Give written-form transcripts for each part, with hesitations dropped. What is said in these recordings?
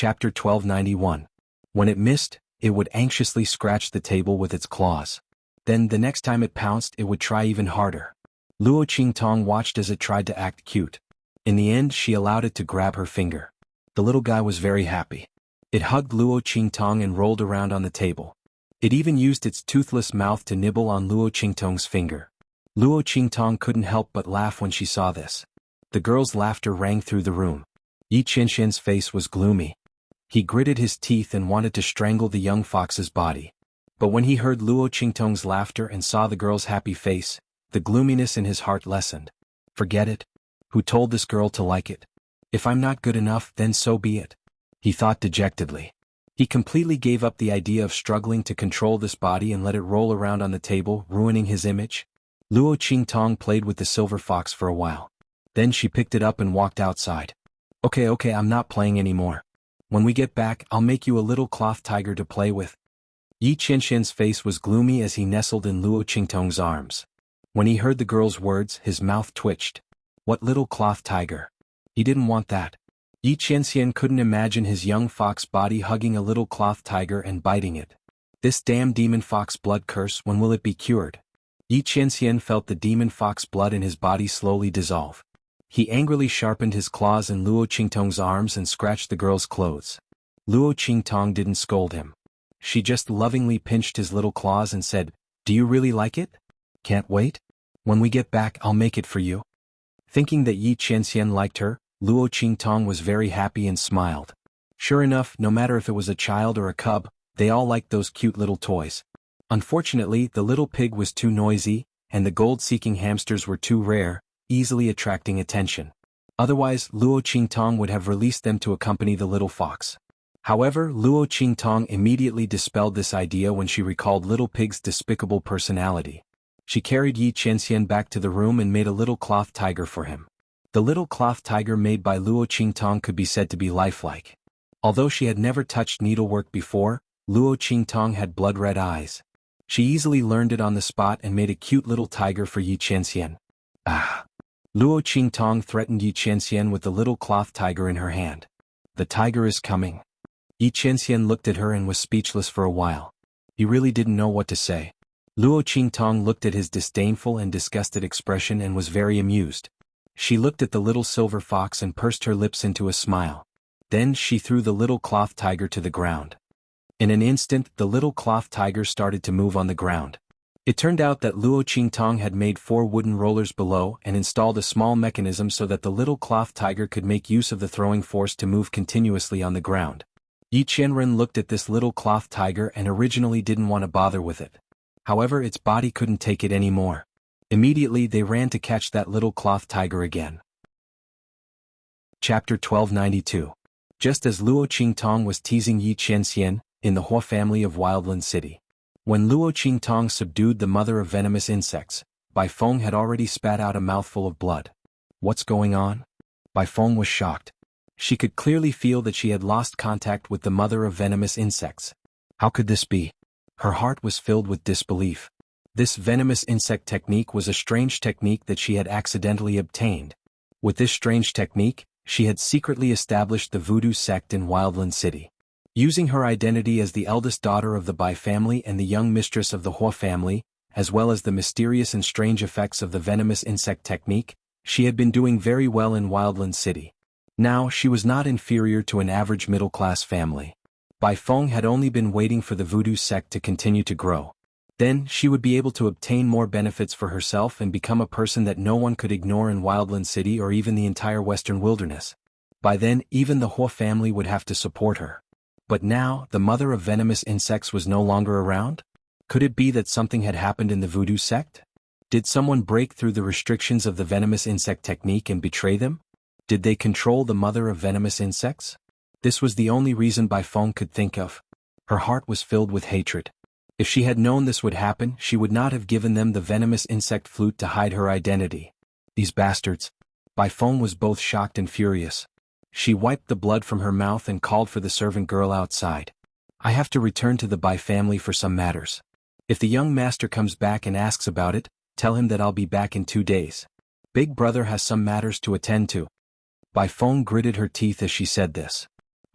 Chapter 1291. When it missed, it would anxiously scratch the table with its claws. Then the next time it pounced, it would try even harder. Luo Qingtong watched as it tried to act cute. In the end, she allowed it to grab her finger. The little guy was very happy. It hugged Luo Qingtong and rolled around on the table. It even used its toothless mouth to nibble on Luo Qingtong's finger. Luo Qingtong couldn't help but laugh when she saw this. The girl's laughter rang through the room. Yi Qianxian's face was gloomy. He gritted his teeth and wanted to strangle the young fox's body. But when he heard Luo Qingtong's laughter and saw the girl's happy face, the gloominess in his heart lessened. Forget it. Who told this girl to like it? If I'm not good enough, then so be it, he thought dejectedly. He completely gave up the idea of struggling to control this body and let it roll around on the table, ruining his image. Luo Qingtong played with the silver fox for a while. Then she picked it up and walked outside. Okay, I'm not playing anymore. When we get back, I'll make you a little cloth tiger to play with. Yi Qianxian's face was gloomy as he nestled in Luo Qingtong's arms. When he heard the girl's words, his mouth twitched. What little cloth tiger? He didn't want that. Yi Qianxian couldn't imagine his young fox body hugging a little cloth tiger and biting it. This damn demon fox blood curse, when will it be cured? Yi Qianxian felt the demon fox blood in his body slowly dissolve. He angrily sharpened his claws in Luo Qingtong's arms and scratched the girl's clothes. Luo Qingtong didn't scold him. She just lovingly pinched his little claws and said, "Do you really like it? Can't wait? When we get back, I'll make it for you." Thinking that Yi Qianxian liked her, Luo Qingtong was very happy and smiled. Sure enough, no matter if it was a child or a cub, they all liked those cute little toys. Unfortunately, the little pig was too noisy, and the gold-seeking hamsters were too rare, easily attracting attention. Otherwise, Luo Qingtong would have released them to accompany the little fox. However, Luo Qingtong immediately dispelled this idea when she recalled Little Pig's despicable personality. She carried Yi Qianxian back to the room and made a little cloth tiger for him. The little cloth tiger made by Luo Qingtong could be said to be lifelike. Although she had never touched needlework before, Luo Qingtong had blood-red eyes. She easily learned it on the spot and made a cute little tiger for Yi Qianxian. Ah! Luo Qingtong threatened Yi Qianxian with the little cloth tiger in her hand. The tiger is coming. Yi Qianxian looked at her and was speechless for a while. He really didn't know what to say. Luo Qingtong looked at his disdainful and disgusted expression and was very amused. She looked at the little silver fox and pursed her lips into a smile. Then she threw the little cloth tiger to the ground. In an instant, the little cloth tiger started to move on the ground. It turned out that Luo Qingtong had made 4 wooden rollers below and installed a small mechanism so that the little cloth tiger could make use of the throwing force to move continuously on the ground. Yi Qianren looked at this little cloth tiger and originally didn't want to bother with it. However, its body couldn't take it anymore. Immediately they ran to catch that little cloth tiger again. Chapter 1292. Just as Luo Qingtong was teasing Yi Qianxian, in the Hua family of Wildland City. When Luo Qingtong subdued the mother of venomous insects, Bai Feng had already spat out a mouthful of blood. What's going on? Bai Feng was shocked. She could clearly feel that she had lost contact with the mother of venomous insects. How could this be? Her heart was filled with disbelief. This venomous insect technique was a strange technique that she had accidentally obtained. With this strange technique, she had secretly established the voodoo sect in Wildland City. Using her identity as the eldest daughter of the Bai family and the young mistress of the Hua family, as well as the mysterious and strange effects of the venomous insect technique, she had been doing very well in Wildland City. Now she was not inferior to an average middle-class family. Bai Feng had only been waiting for the voodoo sect to continue to grow. Then she would be able to obtain more benefits for herself and become a person that no one could ignore in Wildland City or even the entire Western Wilderness. By then, even the Hua family would have to support her. But now, the mother of venomous insects was no longer around? Could it be that something had happened in the voodoo sect? Did someone break through the restrictions of the venomous insect technique and betray them? Did they control the mother of venomous insects? This was the only reason Bai Feng could think of. Her heart was filled with hatred. If she had known this would happen, she would not have given them the venomous insect flute to hide her identity. These bastards. Bai Feng was both shocked and furious. She wiped the blood from her mouth and called for the servant girl outside. I have to return to the Bai family for some matters. If the young master comes back and asks about it, tell him that I'll be back in 2 days. Big brother has some matters to attend to. Bai Feng gritted her teeth as she said this.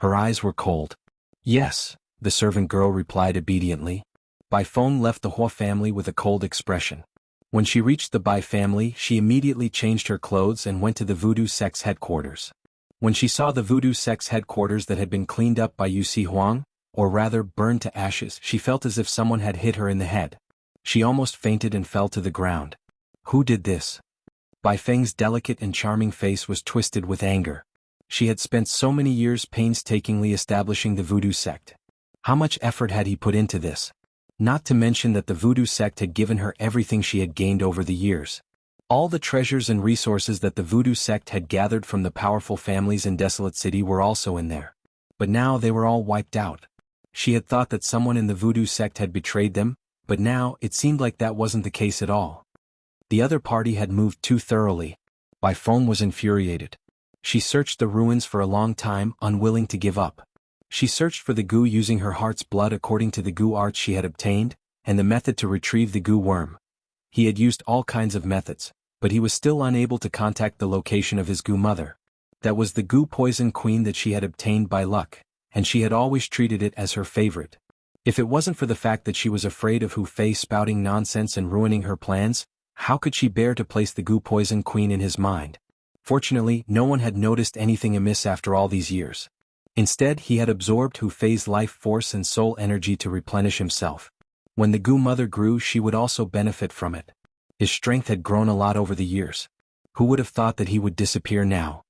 Her eyes were cold. Yes, the servant girl replied obediently. Bai Feng left the Hua family with a cold expression. When she reached the Bai family, she immediately changed her clothes and went to the voodoo sect's headquarters. When she saw the voodoo sect's headquarters that had been cleaned up by Yu Si Huang, or rather burned to ashes, she felt as if someone had hit her in the head. She almost fainted and fell to the ground. Who did this? Bai Feng's delicate and charming face was twisted with anger. She had spent so many years painstakingly establishing the voodoo sect. How much effort had he put into this? Not to mention that the voodoo sect had given her everything she had gained over the years. All the treasures and resources that the voodoo sect had gathered from the powerful families in Desolate City were also in there. But now they were all wiped out. She had thought that someone in the voodoo sect had betrayed them, but now it seemed like that wasn't the case at all. The other party had moved too thoroughly. Bai Feng was infuriated. She searched the ruins for a long time, unwilling to give up. She searched for the goo using her heart's blood according to the goo arts she had obtained, and the method to retrieve the goo worm. He had used all kinds of methods, but he was still unable to contact the location of his goo mother. That was the goo poison queen that she had obtained by luck, and she had always treated it as her favorite. If it wasn't for the fact that she was afraid of Hu Fei spouting nonsense and ruining her plans, how could she bear to place the goo poison queen in his mind? Fortunately, no one had noticed anything amiss after all these years. Instead, he had absorbed Hu Fei's life force and soul energy to replenish himself. When the goo mother grew, she would also benefit from it. His strength had grown a lot over the years. Who would have thought that he would disappear now?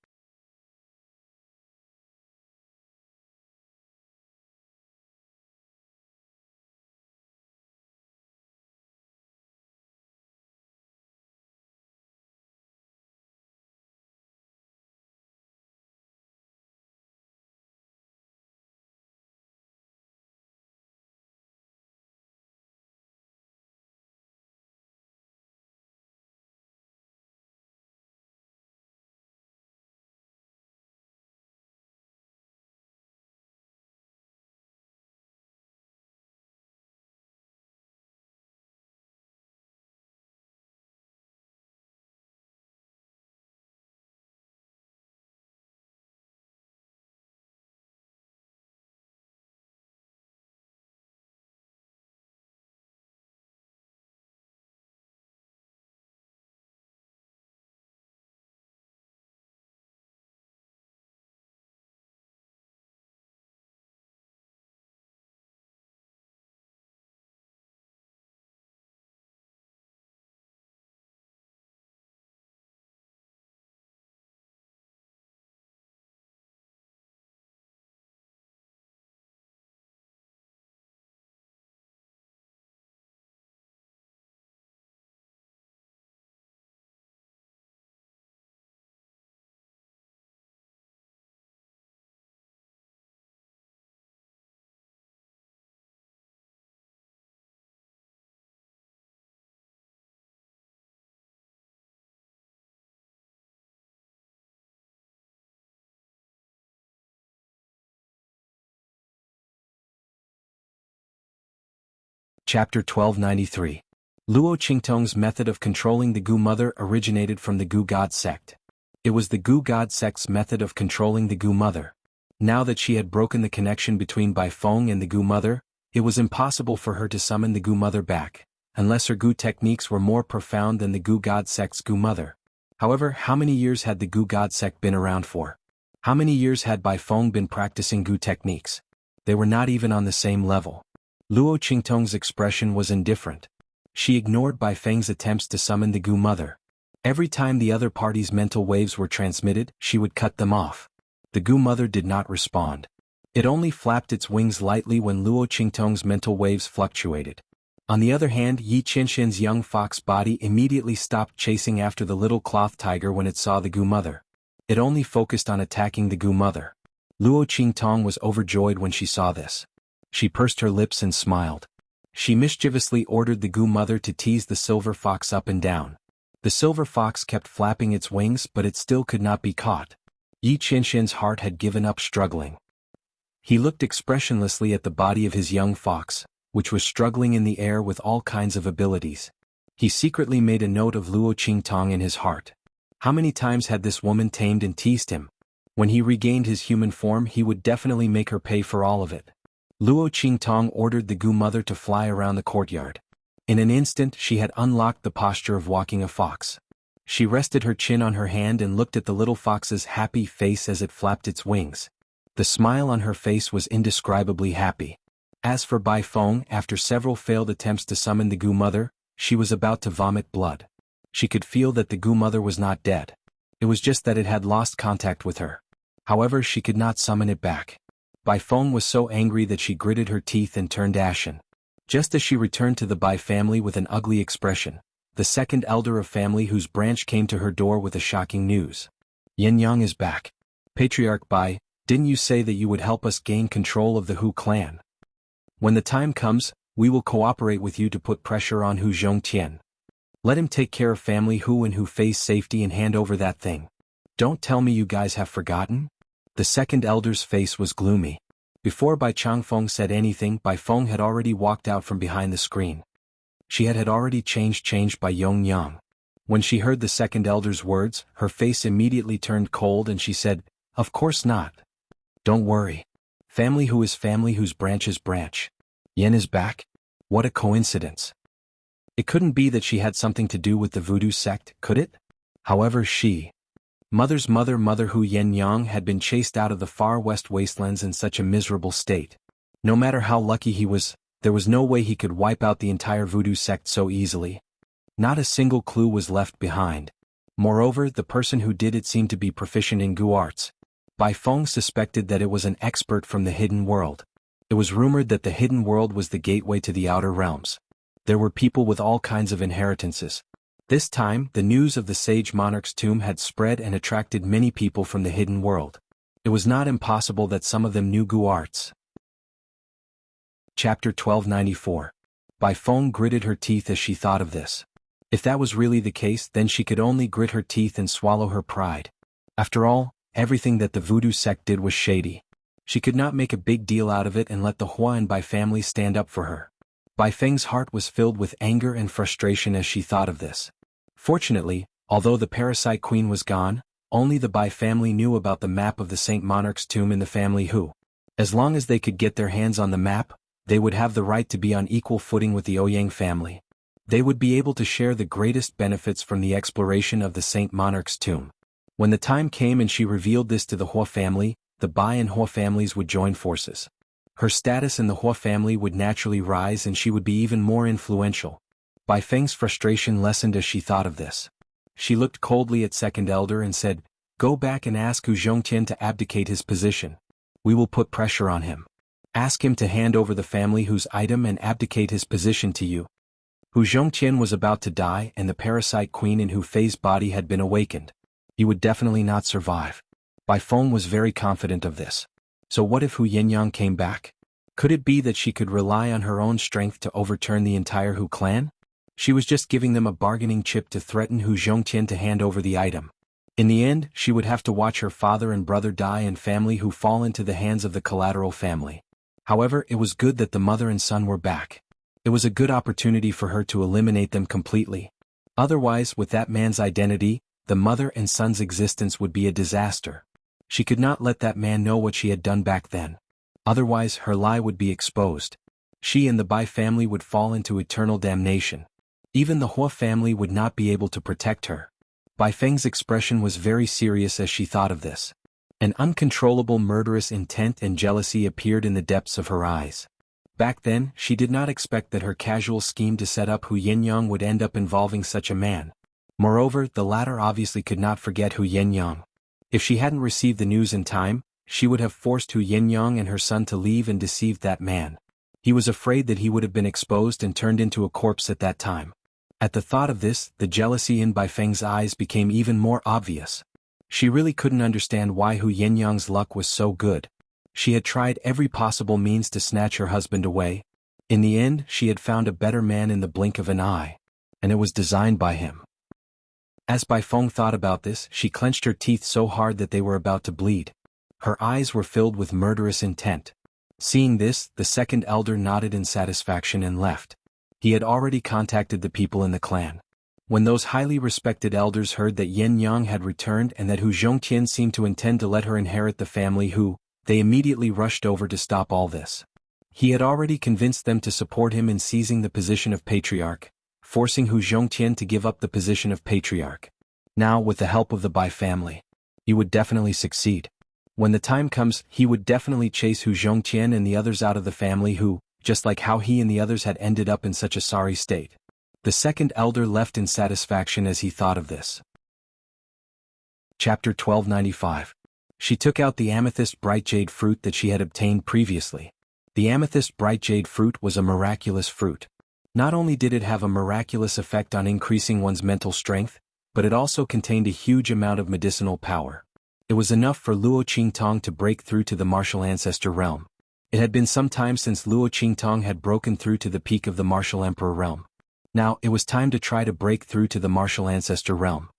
Chapter 1293. Luo Qingtong's method of controlling the goo mother originated from the goo god sect. It was the goo god sect's method of controlling the goo mother. Now that she had broken the connection between Bai Feng and the goo mother, it was impossible for her to summon the goo mother back, unless her goo techniques were more profound than the goo god sect's goo mother. However, how many years had the goo god sect been around for? How many years had Bai Feng been practicing goo techniques? They were not even on the same level. Luo Qingtong's expression was indifferent. She ignored Bai Feng's attempts to summon the goo mother. Every time the other party's mental waves were transmitted, she would cut them off. The goo mother did not respond. It only flapped its wings lightly when Luo Qingtong's mental waves fluctuated. On the other hand, Yi Qinshin's young fox body immediately stopped chasing after the little cloth tiger when it saw the goo mother. It only focused on attacking the goo mother. Luo Qingtong was overjoyed when she saw this. She pursed her lips and smiled. She mischievously ordered the goo mother to tease the silver fox up and down. The silver fox kept flapping its wings, but it still could not be caught. Yi Qinshin's heart had given up struggling. He looked expressionlessly at the body of his young fox, which was struggling in the air with all kinds of abilities. He secretly made a note of Luo Qingtong in his heart. How many times had this woman tamed and teased him? When he regained his human form, he would definitely make her pay for all of it. Luo Qingtong ordered the Gu mother to fly around the courtyard. In an instant she had unlocked the posture of walking a fox. She rested her chin on her hand and looked at the little fox's happy face as it flapped its wings. The smile on her face was indescribably happy. As for Bai Feng, after several failed attempts to summon the Gu mother, she was about to vomit blood. She could feel that the Gu mother was not dead. It was just that it had lost contact with her. However, she could not summon it back. Bai Feng was so angry that she gritted her teeth and turned ashen. Just as she returned to the Bai family with an ugly expression, the second elder of family whose branch came to her door with a shocking news. Yin Yang is back. Patriarch Bai, didn't you say that you would help us gain control of the Hu clan? When the time comes, we will cooperate with you to put pressure on Hu Zhongtian. Let him take care of family Hu and Hu Fei's safety and hand over that thing. Don't tell me you guys have forgotten? The second elder's face was gloomy. Before Bai Changfeng said anything, Bai Feng had already walked out from behind the screen. She had already changed by Yong Yang. When she heard the second elder's words, her face immediately turned cold and she said, "Of course not. Don't worry. Family Hu is family whose branch is branch. Yen is back? What a coincidence." It couldn't be that she had something to do with the voodoo sect, could it? However, Mother's mother Hu Yen Yang had been chased out of the far west wastelands in such a miserable state. No matter how lucky he was, there was no way he could wipe out the entire voodoo sect so easily. Not a single clue was left behind. Moreover, the person who did it seemed to be proficient in Gu arts. Bai Feng suspected that it was an expert from the hidden world. It was rumored that the hidden world was the gateway to the outer realms. There were people with all kinds of inheritances. This time, the news of the sage monarch's tomb had spread and attracted many people from the hidden world. It was not impossible that some of them knew Gu arts. Chapter 1294. Bai Feng gritted her teeth as she thought of this. If that was really the case, then she could only grit her teeth and swallow her pride. After all, everything that the voodoo sect did was shady. She could not make a big deal out of it and let the Hua and Bai family stand up for her. Bai Feng's heart was filled with anger and frustration as she thought of this. Fortunately, although the parasite queen was gone, only the Bai family knew about the map of the Saint Monarch's tomb in the family Hu. As long as they could get their hands on the map, they would have the right to be on equal footing with the Ouyang family. They would be able to share the greatest benefits from the exploration of the Saint Monarch's tomb. When the time came and she revealed this to the Hua family, the Bai and Hua families would join forces. Her status in the Hua family would naturally rise and she would be even more influential. Bai Feng's frustration lessened as she thought of this. She looked coldly at second elder and said, "Go back and ask Hu Zhongtian to abdicate his position. We will put pressure on him. Ask him to hand over the family Hu's item and abdicate his position to you." Hu Zhongtian was about to die and the parasite queen in Hu Fei's body had been awakened. He would definitely not survive. Bai Feng was very confident of this. So what if Hu Yinyang came back? Could it be that she could rely on her own strength to overturn the entire Hu clan? She was just giving them a bargaining chip to threaten Hu Zhongtian to hand over the item. In the end, she would have to watch her father and brother die and family Hu fall into the hands of the collateral family. However, it was good that the mother and son were back. It was a good opportunity for her to eliminate them completely. Otherwise, with that man's identity, the mother and son's existence would be a disaster. She could not let that man know what she had done back then. Otherwise, her lie would be exposed. She and the Bai family would fall into eternal damnation. Even the Hua family would not be able to protect her. Bai Feng's expression was very serious as she thought of this. An uncontrollable murderous intent and jealousy appeared in the depths of her eyes. Back then, she did not expect that her casual scheme to set up Hu Yinyang would end up involving such a man. Moreover, the latter obviously could not forget Hu Yinyang. If she hadn't received the news in time, she would have forced Hu Yinyang and her son to leave and deceived that man. He was afraid that he would have been exposed and turned into a corpse at that time. At the thought of this, the jealousy in Bai Feng's eyes became even more obvious. She really couldn't understand why Hu Yinyang's luck was so good. She had tried every possible means to snatch her husband away. In the end, she had found a better man in the blink of an eye. And it was designed by him. As Bai Feng thought about this, she clenched her teeth so hard that they were about to bleed. Her eyes were filled with murderous intent. Seeing this, the second elder nodded in satisfaction and left. He had already contacted the people in the clan. When those highly respected elders heard that Yen Yang had returned and that Hu Zhongtian seemed to intend to let her inherit the family, they immediately rushed over to stop all this. He had already convinced them to support him in seizing the position of patriarch, forcing Hu Zhongtian to give up the position of patriarch. Now, with the help of the Bai family, he would definitely succeed. When the time comes, he would definitely chase Hu Zhongtian and the others out of the family just like how he and the others had ended up in such a sorry state. The second elder left in satisfaction as he thought of this. Chapter 1295. She took out the amethyst bright jade fruit that she had obtained previously. The amethyst bright jade fruit was a miraculous fruit. Not only did it have a miraculous effect on increasing one's mental strength, but it also contained a huge amount of medicinal power. It was enough for Luo Qingtong to break through to the martial ancestor realm. It had been some time since Luo Qingtong had broken through to the peak of the martial emperor realm. Now, it was time to try to break through to the martial ancestor realm.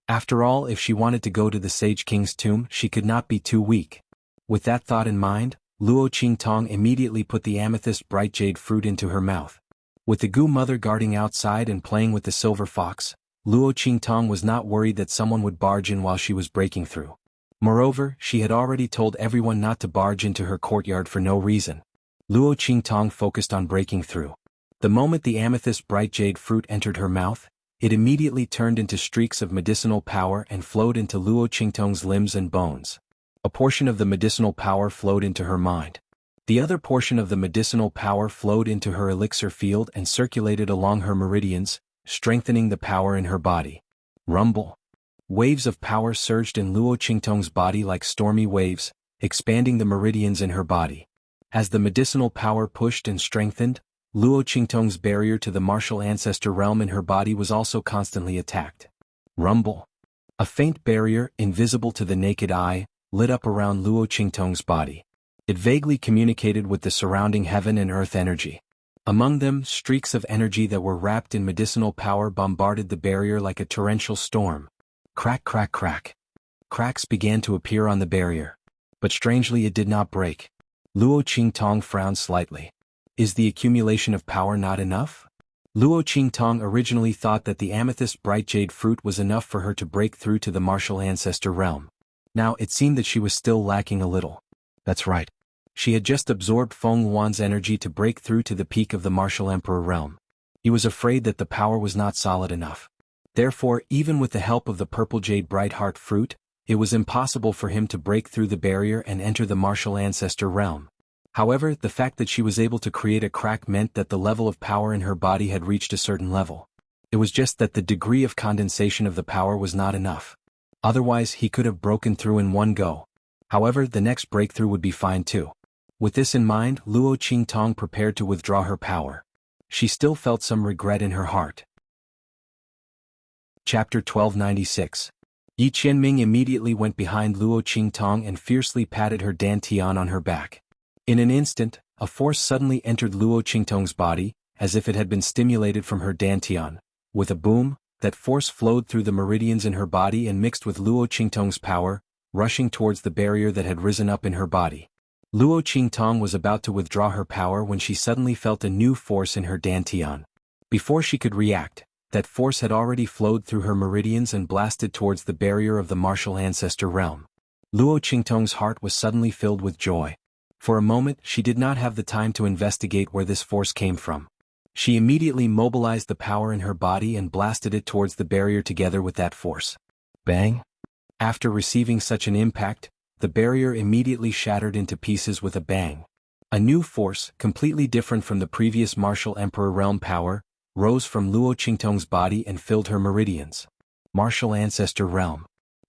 After all, if she wanted to go to the Sage King's tomb, she could not be too weak. With that thought in mind, Luo Qingtong immediately put the amethyst bright jade fruit into her mouth. With the Gu mother guarding outside and playing with the silver fox, Luo Qingtong was not worried that someone would barge in while she was breaking through. Moreover, she had already told everyone not to barge into her courtyard for no reason. Luo Qingtong focused on breaking through. The moment the amethyst bright jade fruit entered her mouth, it immediately turned into streaks of medicinal power and flowed into Luo Qingtong's limbs and bones. A portion of the medicinal power flowed into her mind. The other portion of the medicinal power flowed into her elixir field and circulated along her meridians, strengthening the power in her body. Rumble. Waves of power surged in Luo Qingtong's body like stormy waves, expanding the meridians in her body. As the medicinal power pushed and strengthened, Luo Qingtong's barrier to the martial ancestor realm in her body was also constantly attacked. Rumble. A faint barrier, invisible to the naked eye, lit up around Luo Qingtong's body. It vaguely communicated with the surrounding heaven and earth energy. Among them, streaks of energy that were wrapped in medicinal power bombarded the barrier like a torrential storm. Crack, crack, crack. Cracks began to appear on the barrier. But strangely it did not break. Luo Qingtong frowned slightly. Is the accumulation of power not enough? Luo Qingtong originally thought that the amethyst bright jade fruit was enough for her to break through to the martial ancestor realm. Now it seemed that she was still lacking a little. That's right. She had just absorbed Feng Wan's energy to break through to the peak of the martial emperor realm. He was afraid that the power was not solid enough. Therefore, even with the help of the purple jade bright heart fruit, it was impossible for him to break through the barrier and enter the martial ancestor realm. However, the fact that she was able to create a crack meant that the level of power in her body had reached a certain level. It was just that the degree of condensation of the power was not enough. Otherwise, he could have broken through in one go. However, the next breakthrough would be fine too. With this in mind, Luo Qingtong prepared to withdraw her power. She still felt some regret in her heart. Chapter 1296. Yi Qianming immediately went behind Luo Qingtong and fiercely patted her dantian on her back. In an instant, a force suddenly entered Luo Qingtong's body, as if it had been stimulated from her dantian. With a boom, that force flowed through the meridians in her body and mixed with Luo Qingtong's power, rushing towards the barrier that had risen up in her body. Luo Qingtong was about to withdraw her power when she suddenly felt a new force in her dantian. Before she could react, that force had already flowed through her meridians and blasted towards the barrier of the martial ancestor realm. Luo Qingtong's heart was suddenly filled with joy. For a moment, she did not have the time to investigate where this force came from. She immediately mobilized the power in her body and blasted it towards the barrier together with that force. Bang! After receiving such an impact, the barrier immediately shattered into pieces with a bang. A new force, completely different from the previous martial emperor realm power, rose from Luo Qingtong's body and filled her meridians. Martial ancestor realm.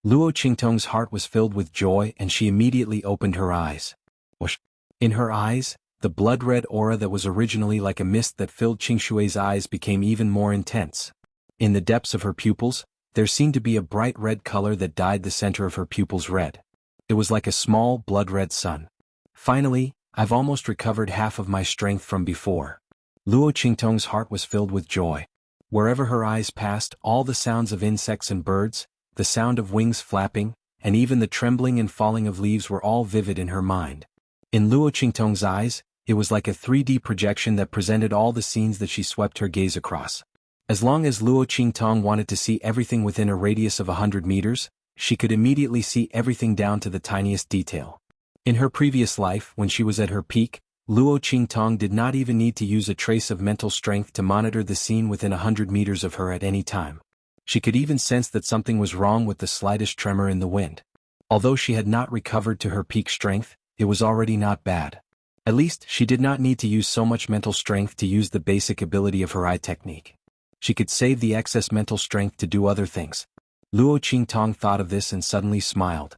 Luo Qingtong's heart was filled with joy and she immediately opened her eyes. Whoosh! In her eyes, the blood-red aura that was originally like a mist that filled Qingshui's eyes became even more intense. In the depths of her pupils, there seemed to be a bright red color that dyed the center of her pupils red. It was like a small blood-red sun. Finally, I've almost recovered half of my strength from before. Luo Qingtong's heart was filled with joy. Wherever her eyes passed, all the sounds of insects and birds, the sound of wings flapping, and even the trembling and falling of leaves were all vivid in her mind. In Luo Qingtong's eyes, it was like a 3D projection that presented all the scenes that she swept her gaze across. As long as Luo Qingtong wanted to see everything within a radius of 100 meters, she could immediately see everything down to the tiniest detail. In her previous life, when she was at her peak, Luo Qingtong did not even need to use a trace of mental strength to monitor the scene within 100 meters of her at any time. She could even sense that something was wrong with the slightest tremor in the wind. Although she had not recovered to her peak strength, it was already not bad. At least, she did not need to use so much mental strength to use the basic ability of her eye technique. She could save the excess mental strength to do other things. Luo Qingtong thought of this and suddenly smiled.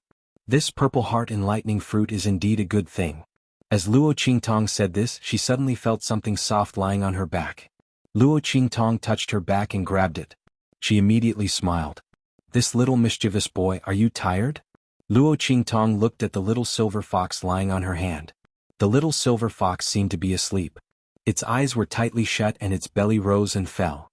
This purple heart enlightening fruit is indeed a good thing. As Luo Qingtong said this, she suddenly felt something soft lying on her back. Luo Qingtong touched her back and grabbed it. She immediately smiled. This little mischievous boy, are you tired? Luo Qingtong looked at the little silver fox lying on her hand. The little silver fox seemed to be asleep. Its eyes were tightly shut and its belly rose and fell.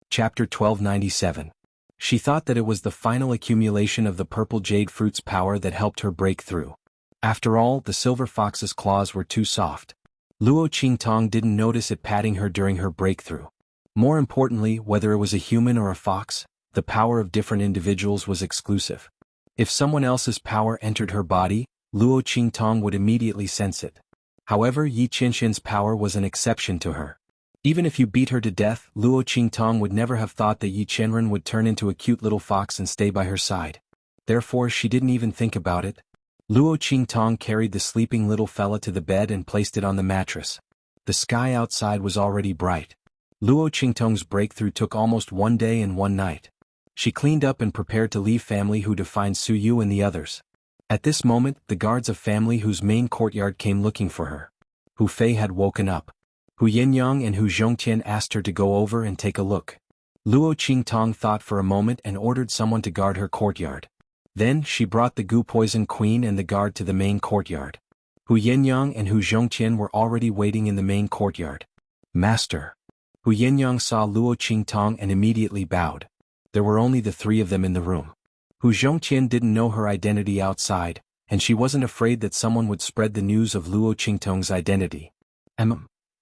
Chapter 1297. She thought that it was the final accumulation of the purple jade fruit's power that helped her break through. After all, the silver fox's claws were too soft. Luo Qingtong didn't notice it patting her during her breakthrough. More importantly, whether it was a human or a fox, the power of different individuals was exclusive. If someone else's power entered her body, Luo Qingtong would immediately sense it. However, Yi Qinshin's power was an exception to her. Even if you beat her to death, Luo Qingtong would never have thought that Yi Qianren would turn into a cute little fox and stay by her side. Therefore, she didn't even think about it. Luo Qingtong carried the sleeping little fella to the bed and placed it on the mattress. The sky outside was already bright. Luo Qingtong's breakthrough took almost 1 day and 1 night. She cleaned up and prepared to leave family Hu to find Su Yu and the others. At this moment, the guards of family Hu's main courtyard came looking for her. Hu Fei had woken up. Hu Yenyang and Hu Zhongtian asked her to go over and take a look. Luo Qingtong thought for a moment and ordered someone to guard her courtyard. Then, she brought the Gu Poison Queen and the guard to the main courtyard. Hu Yenyang and Hu Zhongtian were already waiting in the main courtyard. Master. Hu Yenyang saw Luo Qingtong and immediately bowed. There were only the 3 of them in the room. Hu Zhongtian didn't know her identity outside, and she wasn't afraid that someone would spread the news of Luo Qingtong's identity.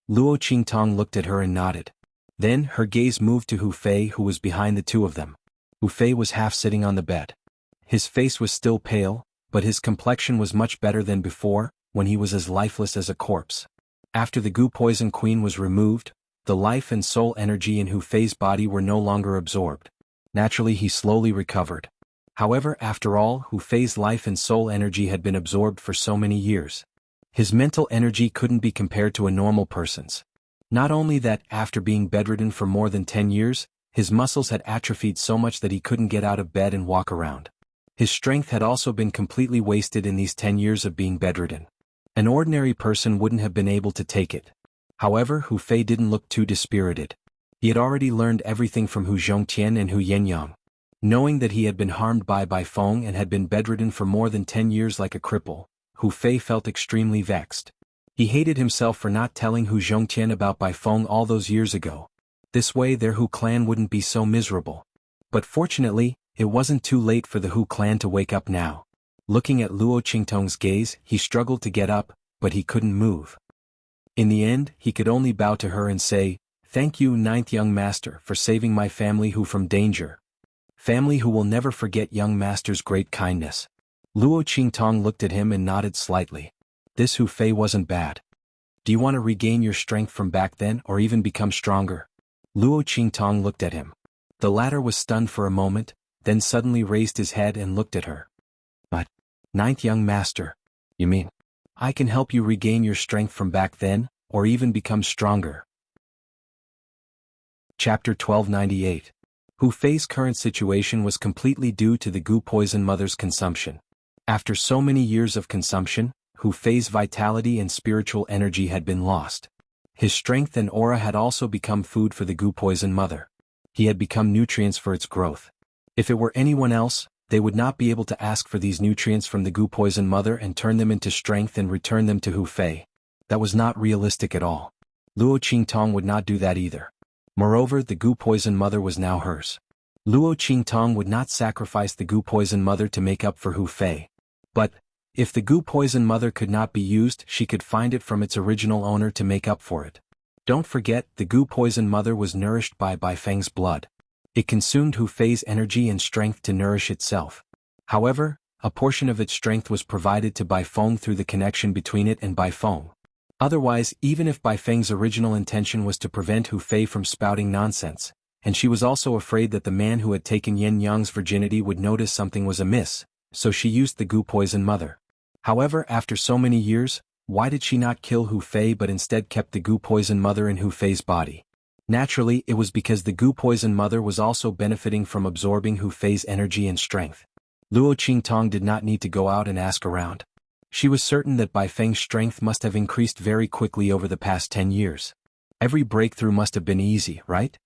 Luo Qingtong looked at her and nodded. Then, her gaze moved to Hu Fei, who was behind the 2 of them. Hu Fei was half sitting on the bed. His face was still pale, but his complexion was much better than before, when he was as lifeless as a corpse. After the Gu Poison Queen was removed, the life and soul energy in Hu Fei's body were no longer absorbed. Naturally, he slowly recovered. However, after all, Hu Fei's life and soul energy had been absorbed for so many years. His mental energy couldn't be compared to a normal person's. Not only that, after being bedridden for more than 10 years, his muscles had atrophied so much that he couldn't get out of bed and walk around. His strength had also been completely wasted in these 10 years of being bedridden. An ordinary person wouldn't have been able to take it. However, Hu Fei didn't look too dispirited. He had already learned everything from Hu Zhongtian and Hu Yenyang. Knowing that he had been harmed by Bai Feng and had been bedridden for more than 10 years like a cripple, Hu Fei felt extremely vexed. He hated himself for not telling Hu Zhongtian about Bai Feng all those years ago. This way their Hu clan wouldn't be so miserable. But fortunately, it wasn't too late for the Hu clan to wake up now. Looking at Luo Qingtong's gaze, he struggled to get up, but he couldn't move. In the end, he could only bow to her and say, "Thank you, 9th young master, for saving my family Hu from danger. Family Hu will never forget young master's great kindness." Luo Qingtong looked at him and nodded slightly. This Hu Fei wasn't bad. Do you want to regain your strength from back then or even become stronger? Luo Qingtong looked at him. The latter was stunned for a moment, then suddenly raised his head and looked at her. But, 9th young master, you mean, I can help you regain your strength from back then, or even become stronger? Chapter 1298. Hu Fei's current situation was completely due to the Gu Poison Mother's consumption. After so many years of consumption, Hu Fei's vitality and spiritual energy had been lost. His strength and aura had also become food for the Gu Poison Mother. He had become nutrients for its growth. If it were anyone else, they would not be able to ask for these nutrients from the Gu Poison Mother and turn them into strength and return them to Hu Fei. That was not realistic at all. Luo Qingtong would not do that either. Moreover, the Gu Poison Mother was now hers. Luo Qingtong would not sacrifice the Gu Poison Mother to make up for Hu Fei. But, if the Gu Poison Mother could not be used, she could find it from its original owner to make up for it. Don't forget, the goo poison mother was nourished by Baifeng's blood. It consumed Hu Fei's energy and strength to nourish itself. However, a portion of its strength was provided to Baifeng through the connection between it and Baifeng. Otherwise, even if Baifeng's original intention was to prevent Hu Fei from spouting nonsense, and she was also afraid that the man who had taken Yin Yang's virginity would notice something was amiss, so she used the goo poison mother. However, after so many years, why did she not kill Hu Fei but instead kept the goo poison mother in Hu Fei's body? Naturally, it was because the goo poison mother was also benefiting from absorbing Hu Fei's energy and strength. Luo Qingtong did not need to go out and ask around. She was certain that Baifeng's strength must have increased very quickly over the past 10 years. Every breakthrough must have been easy, right?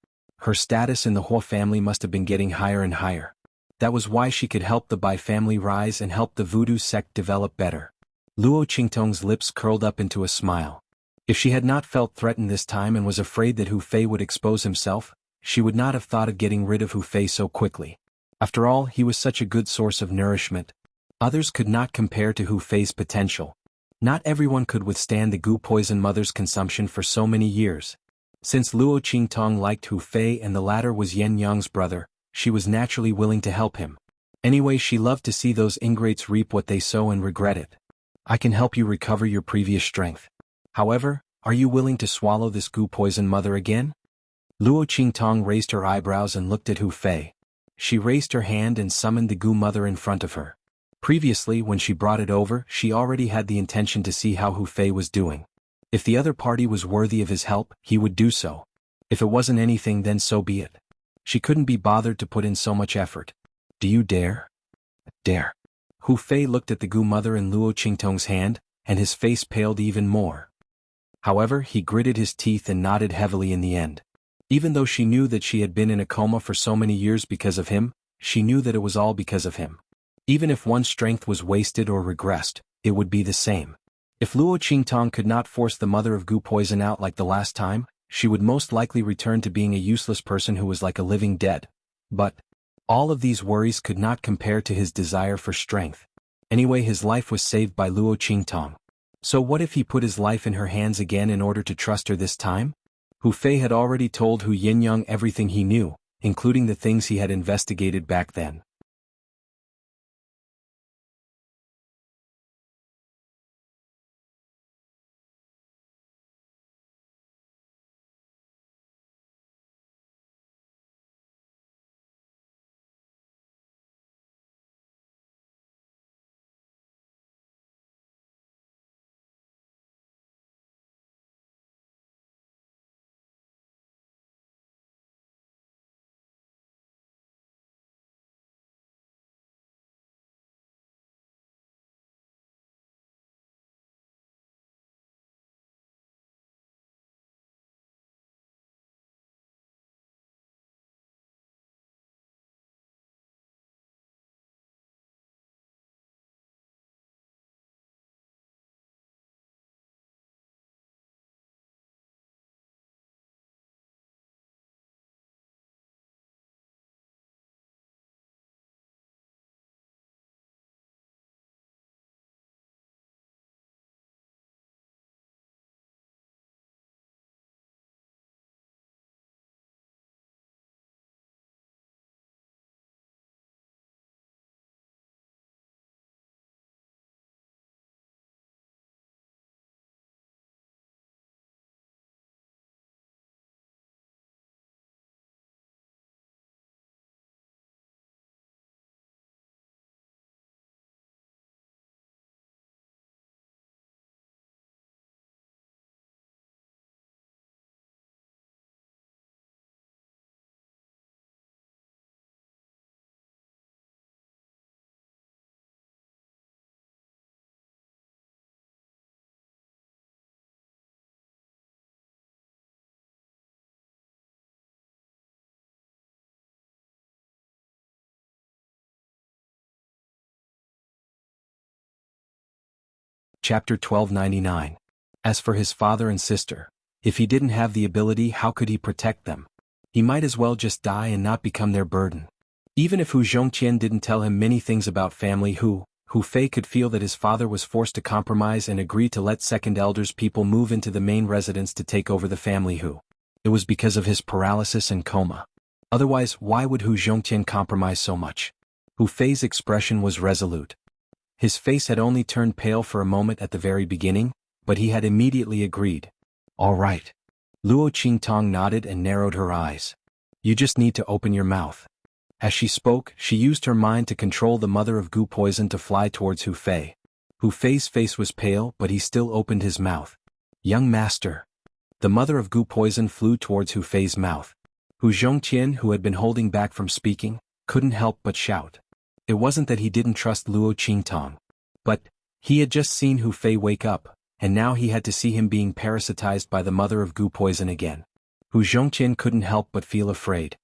Her status in the Huo family must have been getting higher and higher. That was why she could help the Bai family rise and help the voodoo sect develop better. Luo Qingtong's lips curled up into a smile. If she had not felt threatened this time and was afraid that Hu Fei would expose himself, she would not have thought of getting rid of Hu Fei so quickly. After all, he was such a good source of nourishment. Others could not compare to Hu Fei's potential. Not everyone could withstand the goo poison mother's consumption for so many years. Since Luo Qingtong liked Hu Fei and the latter was Yin Yang's brother, she was naturally willing to help him. Anyway, she loved to see those ingrates reap what they sow and regret it. I can help you recover your previous strength. However, are you willing to swallow this goo poison mother again? Luo Qingtong raised her eyebrows and looked at Hu Fei. She raised her hand and summoned the goo mother in front of her. Previously, when she brought it over, she already had the intention to see how Hu Fei was doing. If the other party was worthy of his help, he would do so. If it wasn't anything, then so be it. She couldn't be bothered to put in so much effort. Do you dare? Dare. Hu Fei looked at the goo mother in Luo Qingtong's hand, and his face paled even more. However, he gritted his teeth and nodded heavily in the end. Even though she knew that she had been in a coma for so many years because of him, she knew that it was all because of him. Even if one's strength was wasted or regressed, it would be the same. If Luo Qingtong could not force the mother of goo poison out like the last time, she would most likely return to being a useless person who was like a living dead. But all of these worries could not compare to his desire for strength. Anyway, his life was saved by Luo Qingtong. So what if he put his life in her hands again in order to trust her this time? Hu Fei had already told Hu Yinyang everything he knew, including the things he had investigated back then. Chapter 1299. As for his father and sister, if he didn't have the ability, how could he protect them? He might as well just die and not become their burden. Even if Hu Zhongqian didn't tell him many things about family, Hu Hu Fei could feel that his father was forced to compromise and agree to let second elders people move into the main residence to take over the family Hu. It was because of his paralysis and coma. Otherwise, why would Hu Zhongtian compromise so much? Hu Fei's expression was resolute. His face had only turned pale for a moment at the very beginning, but he had immediately agreed. All right. Luo Qingtong nodded and narrowed her eyes. You just need to open your mouth. As she spoke, she used her mind to control the mother of goo poison to fly towards Hu Fei. Hu Fei's face was pale, but he still opened his mouth. Young master. The mother of goo poison flew towards Hu Fei's mouth. Hu Zhongtian, who had been holding back from speaking, couldn't help but shout. It wasn't that he didn't trust Luo Qingtong. But he had just seen Hu Fei wake up, and now he had to see him being parasitized by the mother of goo poison again. Hu Zhongtian couldn't help but feel afraid.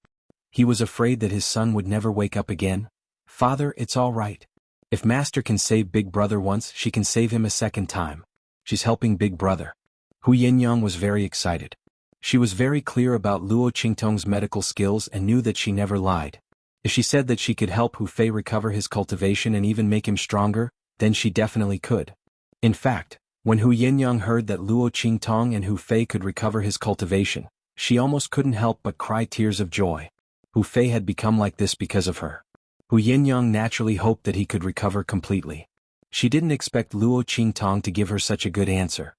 He was afraid that his son would never wake up again. Father, it's all right. If Master can save Big Brother once, she can save him a second time. She's helping Big Brother. Hu Yinyang was very excited. She was very clear about Luo Qingtong's medical skills and knew that she never lied. If she said that she could help Hu Fei recover his cultivation and even make him stronger, then she definitely could. In fact, when Hu Yinyang heard that Luo Qingtong and Hu Fei could recover his cultivation, she almost couldn't help but cry tears of joy. Hu Fei had become like this because of her. Hu Yinyang naturally hoped that he could recover completely. She didn't expect Luo Qingtong to give her such a good answer.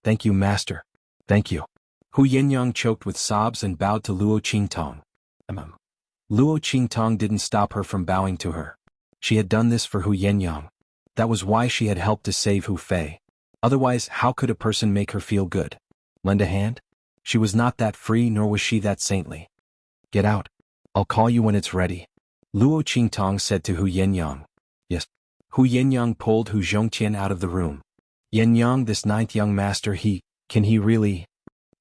Thank you, Master. Thank you. Hu Yinyang choked with sobs and bowed to Luo Qingtong. Luo Qingtong didn't stop her from bowing to her. She had done this for Hu Yinyang. That was why she had helped to save Hu Fei. Otherwise, how could a person make her feel good? Lend a hand? She was not that free, nor was she that saintly. Get out. I'll call you when it's ready. Luo Qingtong said to Hu Yinyang. Yes. Hu Yinyang pulled Hu Zhongtian out of the room. Yinyang, this ninth young master, can he really?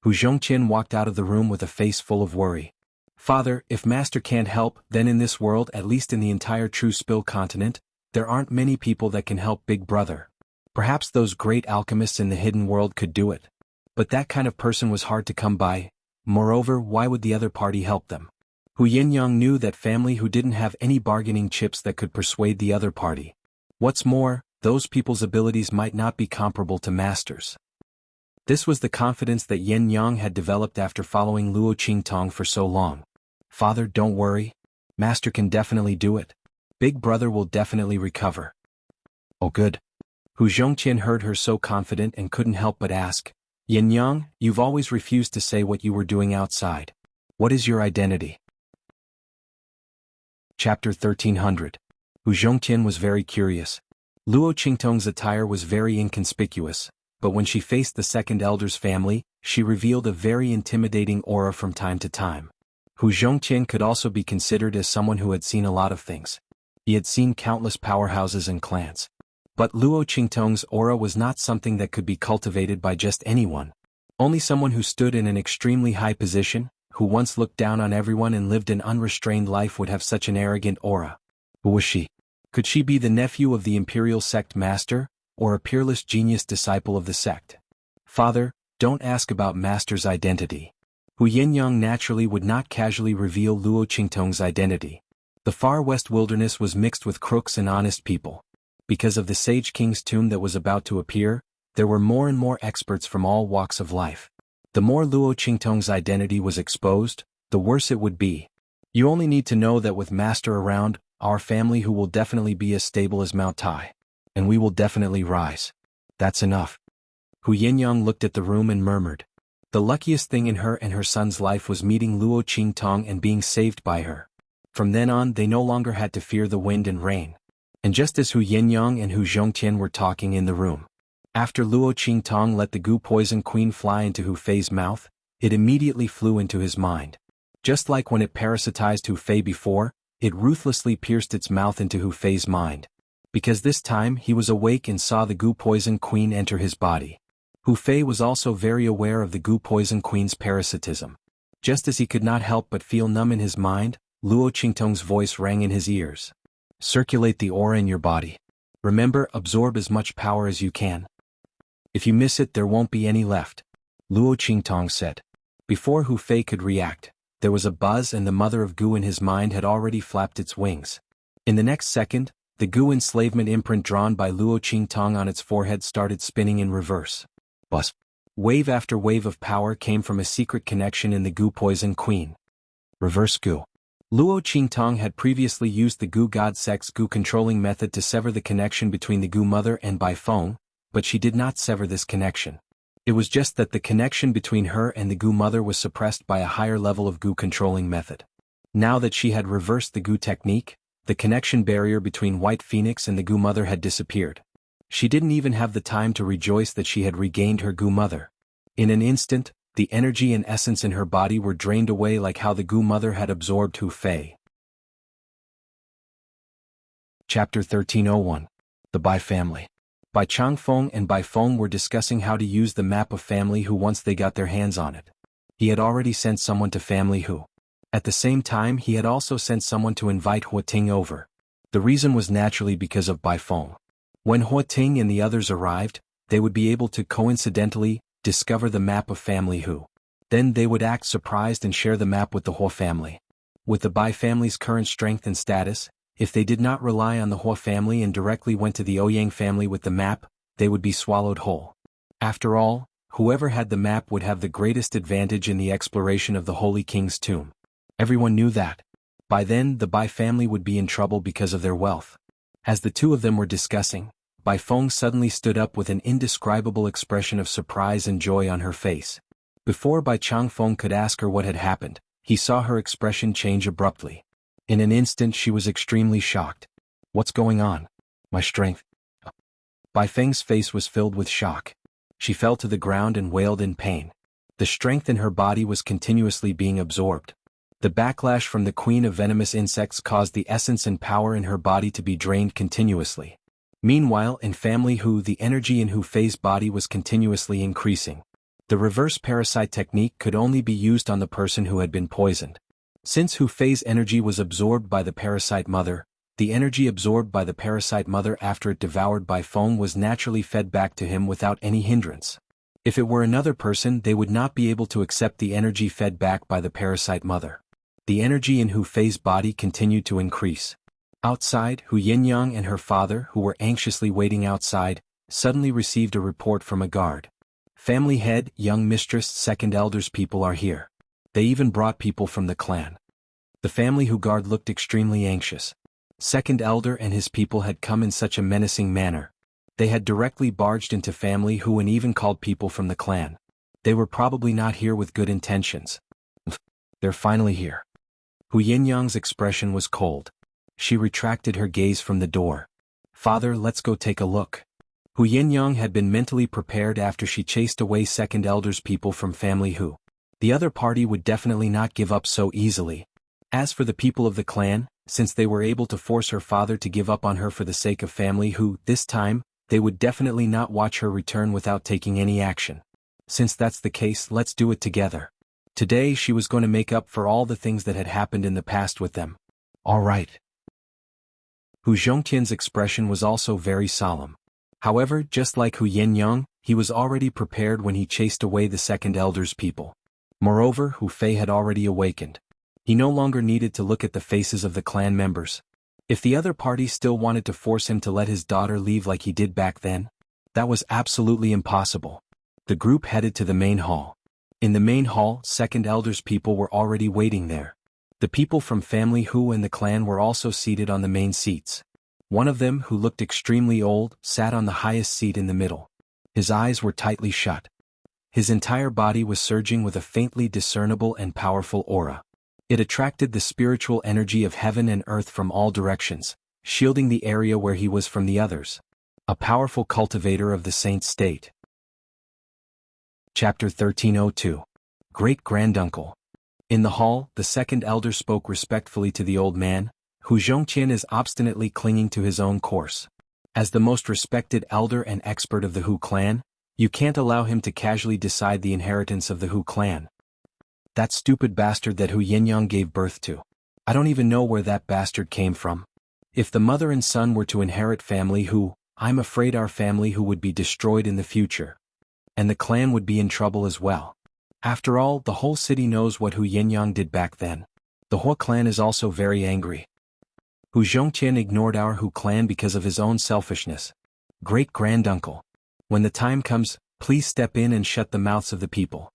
Hu Zhongtian walked out of the room with a face full of worry. Father, if Master can't help, then in this world, at least in the entire True Spill continent, there aren't many people that can help Big Brother. Perhaps those great alchemists in the hidden world could do it. But that kind of person was hard to come by. Moreover, why would the other party help them? Hu Yinyang knew that family who didn't have any bargaining chips that could persuade the other party. What's more, those people's abilities might not be comparable to Master's. This was the confidence that Yinyang had developed after following Luo Qingtong for so long. Father, don't worry. Master can definitely do it. Big Brother will definitely recover. Oh good. Hu Zhongtian heard her so confident and couldn't help but ask, Yinyang, you've always refused to say what you were doing outside. What is your identity? Chapter 1300. Hu Zhongtian was very curious. Luo Qingtong's attire was very inconspicuous, but when she faced the second elder's family, she revealed a very intimidating aura from time to time. Hu Zhongtian could also be considered as someone who had seen a lot of things. He had seen countless powerhouses and clans. But Luo Qingtong's aura was not something that could be cultivated by just anyone. Only someone who stood in an extremely high position, who once looked down on everyone and lived an unrestrained life would have such an arrogant aura. Who was she? Could she be the nephew of the imperial sect master, or a peerless genius disciple of the sect? Father, don't ask about Master's identity. Hu Yinyang naturally would not casually reveal Luo Qingtong's identity. The far west wilderness was mixed with crooks and honest people. Because of the Sage King's tomb that was about to appear, there were more and more experts from all walks of life. The more Luo Qingtong's identity was exposed, the worse it would be. You only need to know that with Master around, our family who will definitely be as stable as Mount Tai. And we will definitely rise. That's enough. Hu Yinyang looked at the room and murmured. The luckiest thing in her and her son's life was meeting Luo Qingtong and being saved by her. From then on, they no longer had to fear the wind and rain. And just as Hu Yinyang and Hu Zhongtian were talking in the room, after Luo Qingtong let the goo poison queen fly into Hu Fei's mouth, it immediately flew into his mind. Just like when it parasitized Hu Fei before, it ruthlessly pierced its mouth into Hu Fei's mind. Because this time he was awake and saw the goo poison queen enter his body. Hu Fei was also very aware of the goo poison queen's parasitism. Just as he could not help but feel numb in his mind, Luo Qingtong's voice rang in his ears. Circulate the aura in your body. Remember, absorb as much power as you can. If you miss it, there won't be any left. Luo Qingtong said. Before Hu Fei could react, there was a buzz and the mother of goo in his mind had already flapped its wings. In the next second, The Gu enslavement imprint drawn by Luo Qingtong on its forehead started spinning in reverse. Bus. Wave after wave of power came from a secret connection in the Gu Poison Queen. Reverse Gu. Luo Qingtong had previously used the Gu God Sex Gu controlling method to sever the connection between the Gu mother and Bai Feng, but she did not sever this connection. It was just that the connection between her and the Gu mother was suppressed by a higher level of Gu controlling method. Now that she had reversed the Gu technique, the connection barrier between White Phoenix and the Gu mother had disappeared. She didn't even have the time to rejoice that she had regained her Gu mother. In an instant, the energy and essence in her body were drained away like how the Gu mother had absorbed Hu Fei. Chapter 1301. The Bai Family. Bai Changfeng and Bai Feng were discussing how to use the map of Family Hu once they got their hands on it. He had already sent someone to Family Hu. At the same time, he had also sent someone to invite Hua Ting over. The reason was naturally because of Bai Feng. When Hua Ting and the others arrived, they would be able to coincidentally discover the map of Family Hu. Then they would act surprised and share the map with the Hua family. With the Bai family's current strength and status, if they did not rely on the Hua family and directly went to the Ouyang family with the map, they would be swallowed whole. After all, whoever had the map would have the greatest advantage in the exploration of the Holy King's tomb. Everyone knew that. By then, the Bai family would be in trouble because of their wealth. As the two of them were discussing, Bai Feng suddenly stood up with an indescribable expression of surprise and joy on her face. Before Bai Changfeng could ask her what had happened, he saw her expression change abruptly. In an instant she was extremely shocked. What's going on? My strength. Bai Feng's face was filled with shock. She fell to the ground and wailed in pain. The strength in her body was continuously being absorbed. The backlash from the queen of venomous insects caused the essence and power in her body to be drained continuously. Meanwhile, in Family Hu, the energy in Hu Fei's body was continuously increasing. The reverse parasite technique could only be used on the person who had been poisoned. Since Hu Fei's energy was absorbed by the parasite mother, the energy absorbed by the parasite mother after it devoured Bai Feng was naturally fed back to him without any hindrance. If it were another person, they would not be able to accept the energy fed back by the parasite mother. The energy in Hu Fei's body continued to increase. Outside, Hu Yinyang and her father, who were anxiously waiting outside, suddenly received a report from a guard. Family head, young mistress, second elders people are here. They even brought people from the clan. The Family Hu guard looked extremely anxious. Second elder and his people had come in such a menacing manner. They had directly barged into Family Hu and even called people from the clan. They were probably not here with good intentions. They're finally here. Hu Yinyang's expression was cold. She retracted her gaze from the door. Father, let's go take a look. Hu Yinyang had been mentally prepared after she chased away second elders people from Family Hu. The other party would definitely not give up so easily. As for the people of the clan, since they were able to force her father to give up on her for the sake of Family Hu, this time, they would definitely not watch her return without taking any action. Since that's the case, let's do it together. Today she was going to make up for all the things that had happened in the past with them. All right. Hu Zhongtian's expression was also very solemn. However, just like Hu Yinyang, he was already prepared when he chased away the second elder's people. Moreover, Hu Fei had already awakened. He no longer needed to look at the faces of the clan members. If the other party still wanted to force him to let his daughter leave like he did back then, that was absolutely impossible. The group headed to the main hall. In the main hall, second elders people were already waiting there. The people from Family Hu and the clan were also seated on the main seats. One of them, who looked extremely old, sat on the highest seat in the middle. His eyes were tightly shut. His entire body was surging with a faintly discernible and powerful aura. It attracted the spiritual energy of heaven and earth from all directions, shielding the area where he was from the others. A powerful cultivator of the saint state. Chapter 1302. Great-granduncle. In the hall, the second elder spoke respectfully to the old man. Hu Zhongtian is obstinately clinging to his own course. As the most respected elder and expert of the Hu clan, you can't allow him to casually decide the inheritance of the Hu clan. That stupid bastard that Hu Yinyang gave birth to. I don't even know where that bastard came from. If the mother and son were to inherit Family Hu, I'm afraid our Family Hu would be destroyed in the future. And the clan would be in trouble as well. After all, the whole city knows what Hu Yinyang did back then. The Hua clan is also very angry. Hu Zhongqian ignored our Hu clan because of his own selfishness. Great-granduncle. When the time comes, please step in and shut the mouths of the people.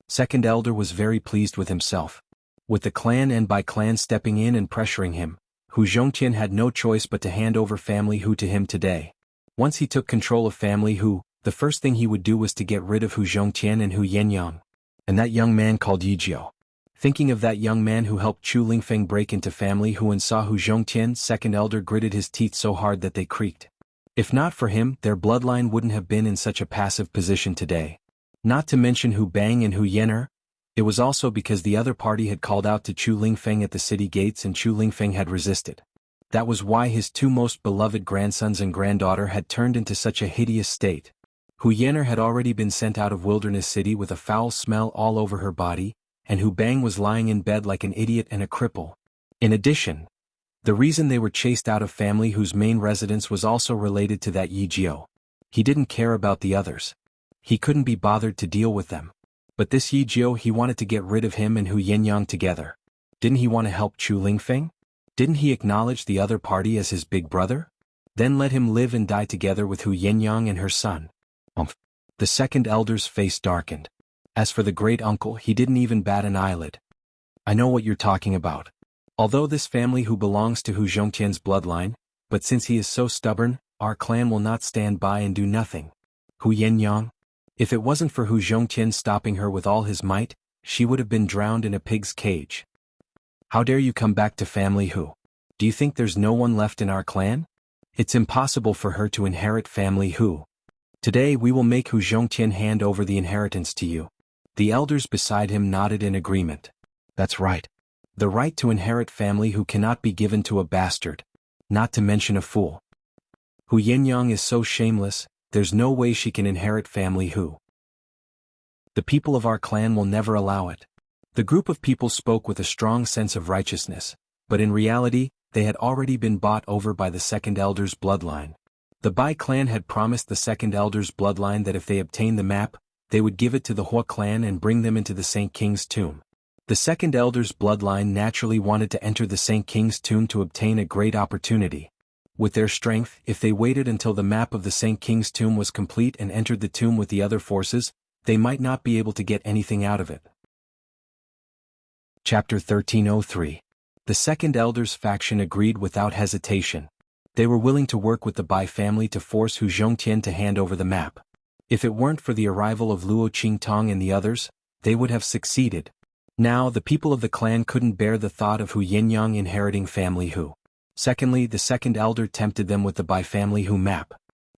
Second elder was very pleased with himself. With the clan and by clan stepping in and pressuring him, Hu Zhongqian had no choice but to hand over family Hu to him today. Once he took control of family Hu, the first thing he would do was to get rid of Hu Zhongqian and Hu Yenyang. And that young man called Yijiao. Thinking of that young man who helped Chu Lingfeng break into family Hu and saw Hu Zhongqian, second elder gritted his teeth so hard that they creaked. If not for him, their bloodline wouldn't have been in such a passive position today. Not to mention Hu Bang and Hu Yener. It was also because the other party had called out to Chu Lingfeng at the city gates and Chu Lingfeng had resisted. That was why his two most beloved grandsons and granddaughter had turned into such a hideous state. Hu Yener had already been sent out of Wilderness City with a foul smell all over her body, and Hu Bang was lying in bed like an idiot and a cripple. In addition, the reason they were chased out of family whose main residence was also related to that Yijiao. He didn't care about the others. He couldn't be bothered to deal with them. But this Yijiao, he wanted to get rid of him and Hu Yenyang together. Didn't he want to help Chu Lingfeng? Didn't he acknowledge the other party as his big brother? Then let him live and die together with Hu Yenyang and her son. The second elder's face darkened. As for the great uncle, he didn't even bat an eyelid. I know what you're talking about. Although this family who belongs to Hu Zhongqian's bloodline, but since he is so stubborn, our clan will not stand by and do nothing. Hu Yenyang? If it wasn't for Hu Zhongqian stopping her with all his might, she would have been drowned in a pig's cage. How dare you come back to family Hu? Do you think there's no one left in our clan? It's impossible for her to inherit family Hu. Today we will make Hu Zhongqian hand over the inheritance to you. The elders beside him nodded in agreement. That's right. The right to inherit family Hu cannot be given to a bastard. Not to mention a fool. Hu Yenyang is so shameless, there's no way she can inherit family Hu. The people of our clan will never allow it. The group of people spoke with a strong sense of righteousness, but in reality, they had already been bought over by the second elder's bloodline. The Bai clan had promised the second elder's bloodline that if they obtained the map, they would give it to the Hua clan and bring them into the Saint King's tomb. The second elder's bloodline naturally wanted to enter the Saint King's tomb to obtain a great opportunity. With their strength, if they waited until the map of the Saint King's tomb was complete and entered the tomb with the other forces, they might not be able to get anything out of it. Chapter 1303. The second elder's faction agreed without hesitation. They were willing to work with the Bai family to force Hu Zhongqian to hand over the map. If it weren't for the arrival of Luo Qingtong and the others, they would have succeeded. Now the people of the clan couldn't bear the thought of Hu Yenyang inheriting family Hu. Secondly, the second elder tempted them with the Bai family Hu map.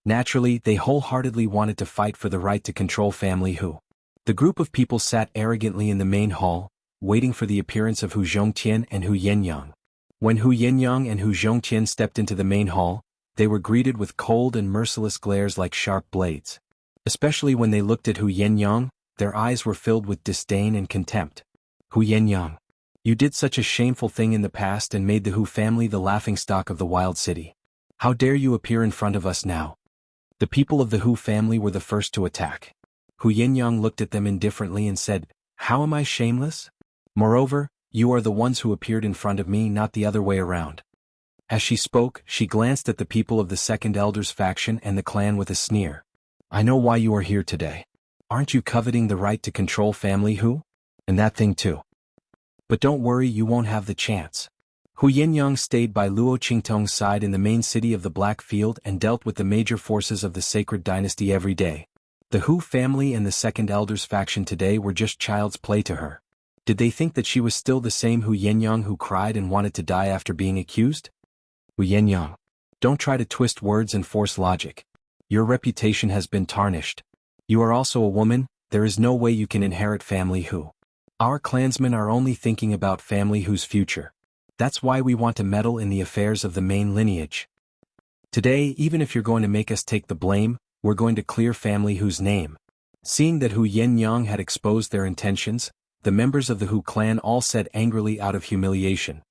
Naturally, they wholeheartedly wanted to fight for the right to control family Hu. The group of people sat arrogantly in the main hall, waiting for the appearance of Hu Zhongqian and Hu Yenyang. When Hu Yenyang and Hu Zhongqian stepped into the main hall, they were greeted with cold and merciless glares like sharp blades. Especially when they looked at Hu Yenyang, their eyes were filled with disdain and contempt. Hu Yenyang, you did such a shameful thing in the past and made the Hu family the laughingstock of the wild city. How dare you appear in front of us now? The people of the Hu family were the first to attack. Hu Yenyang looked at them indifferently and said, "How am I shameless? Moreover, you are the ones who appeared in front of me, not the other way around." As she spoke, she glanced at the people of the second elder's faction and the clan with a sneer. "I know why you are here today. Aren't you coveting the right to control family Hu? And that thing too. But don't worry, you won't have the chance." Hu Yenyang stayed by Luo Qingtong's side in the main city of the Black Field and dealt with the major forces of the Sacred Dynasty every day. The Hu family and the second elder's faction today were just child's play to her. Did they think that she was still the same Hu Yenyang who cried and wanted to die after being accused? Hu Yenyang, don't try to twist words and force logic. Your reputation has been tarnished. You are also a woman, there is no way you can inherit family Hu. Our clansmen are only thinking about family Hu's future. That's why we want to meddle in the affairs of the main lineage. Today, even if you're going to make us take the blame, we're going to clear family Hu's name. Seeing that Hu Yenyang had exposed their intentions, the members of the Hu clan all said angrily out of humiliation.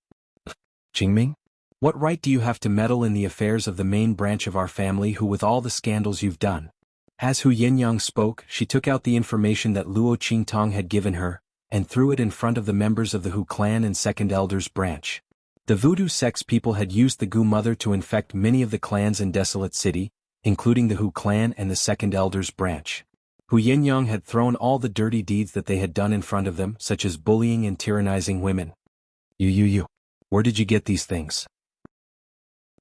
"Jingming? What right do you have to meddle in the affairs of the main branch of our family Hu with all the scandals you've done?" As Hu Yenyang spoke, she took out the information that Luo Qingtong had given her, and threw it in front of the members of the Hu clan and second elder's branch. The voodoo sect's people had used the Gu Mother to infect many of the clans in Desolate City, including the Hu clan and the Second Elder's branch. Hu Yinyang had thrown all the dirty deeds that they had done in front of them, such as bullying and tyrannizing women. You. Where did you get these things?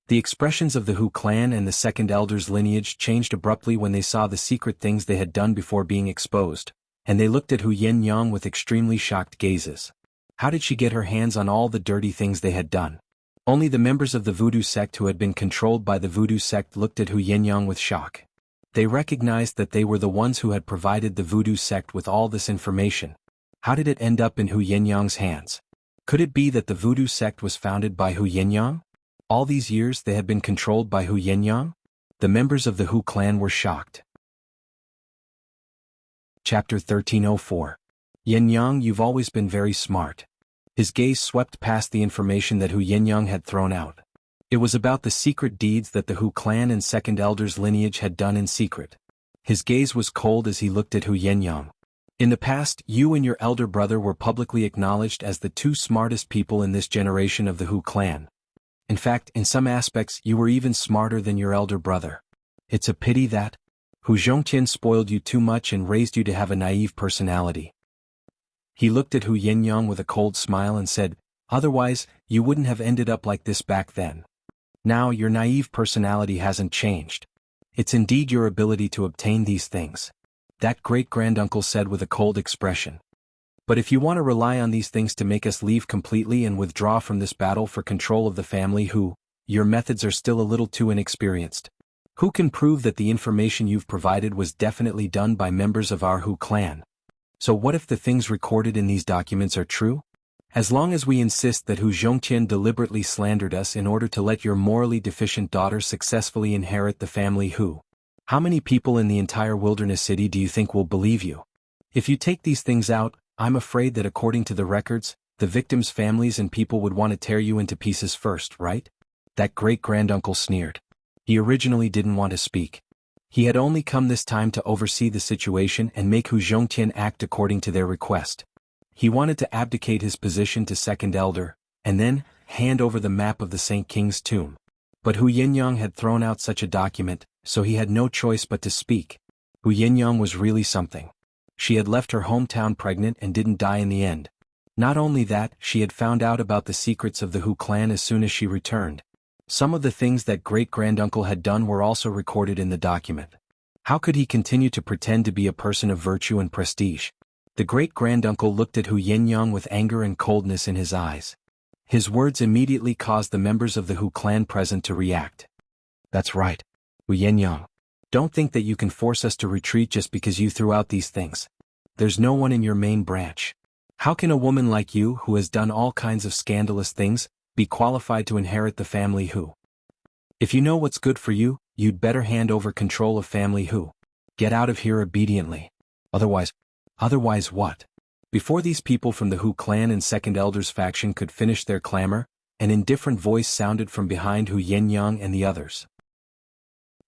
The expressions of the Hu clan and the Second Elder's lineage changed abruptly when they saw the secret things they had done before being exposed, and they looked at Hu Yinyang with extremely shocked gazes. How did she get her hands on all the dirty things they had done? Only the members of the voodoo sect who had been controlled by the voodoo sect looked at Hu Yinyang with shock. They recognized that they were the ones who had provided the voodoo sect with all this information. How did it end up in Hu Yinyang's hands? Could it be that the voodoo sect was founded by Hu Yinyang? All these years they had been controlled by Hu Yinyang? The members of the Hu clan were shocked. Chapter 1304. Yinyang, you've always been very smart. His gaze swept past the information that Hu Yinyang had thrown out. It was about the secret deeds that the Hu clan and Second Elder's lineage had done in secret. His gaze was cold as he looked at Hu Yinyang. In the past, you and your elder brother were publicly acknowledged as the two smartest people in this generation of the Hu clan. In fact, in some aspects you were even smarter than your elder brother. It's a pity that Hu Zhongtian spoiled you too much and raised you to have a naive personality. He looked at Hu Yinyang with a cold smile and said, otherwise, you wouldn't have ended up like this back then. Now your naive personality hasn't changed. It's indeed your ability to obtain these things. That great-granduncle said with a cold expression. But if you want to rely on these things to make us leave completely and withdraw from this battle for control of the family, your methods are still a little too inexperienced. Who can prove that the information you've provided was definitely done by members of our Hu clan? So what if the things recorded in these documents are true? As long as we insist that Hu Zhongtian deliberately slandered us in order to let your morally deficient daughter successfully inherit the family Hu, how many people in the entire wilderness city do you think will believe you? If you take these things out, I'm afraid that according to the records, the victims' families and people would want to tear you into pieces first, right? That great-granduncle sneered. He originally didn't want to speak. He had only come this time to oversee the situation and make Hu Zhongtian act according to their request. He wanted to abdicate his position to Second Elder, and then hand over the map of the Saint King's tomb. But Hu Yinyang had thrown out such a document, so he had no choice but to speak. Hu Yinyang was really something. She had left her hometown pregnant and didn't die in the end. Not only that, she had found out about the secrets of the Hu clan as soon as she returned. Some of the things that great-granduncle had done were also recorded in the document. How could he continue to pretend to be a person of virtue and prestige? The great-granduncle looked at Hu Yinyang with anger and coldness in his eyes. His words immediately caused the members of the Hu clan present to react. That's right, Hu Yinyang. Don't think that you can force us to retreat just because you threw out these things. There's no one in your main branch. How can a woman like you, who has done all kinds of scandalous things, be qualified to inherit the family Hu? If you know what's good for you, you'd better hand over control of family Hu. Get out of here obediently. Otherwise what? Before these people from the Hu clan and Second Elder's faction could finish their clamor, an indifferent voice sounded from behind Hu Yinyang and the others.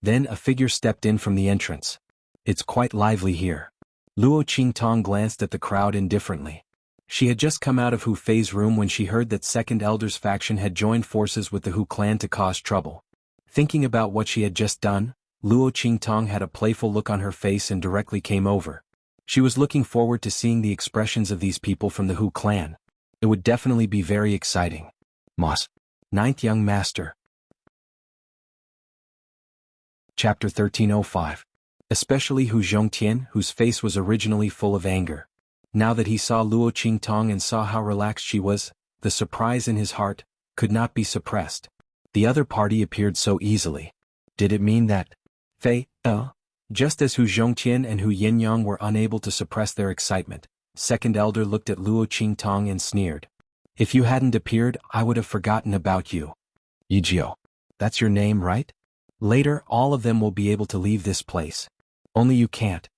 Then a figure stepped in from the entrance. It's quite lively here. Luo Qingtong glanced at the crowd indifferently. She had just come out of Hu Fei's room when she heard that Second Elder's faction had joined forces with the Hu clan to cause trouble. Thinking about what she had just done, Luo Qingtong had a playful look on her face and directly came over. She was looking forward to seeing the expressions of these people from the Hu clan. It would definitely be very exciting. Moss. Ninth Young Master. Chapter 1305. Especially Hu Zhongtian, whose face was originally full of anger. Now that he saw Luo Qingtong and saw how relaxed she was, the surprise in his heart could not be suppressed. The other party appeared so easily. Did it mean that Fei, just as Hu Zhongtian and Hu Yinyang were unable to suppress their excitement, Second Elder looked at Luo Qingtong and sneered. If you hadn't appeared, I would have forgotten about you. Yijio. That's your name, right? Later, all of them will be able to leave this place. Only you can't.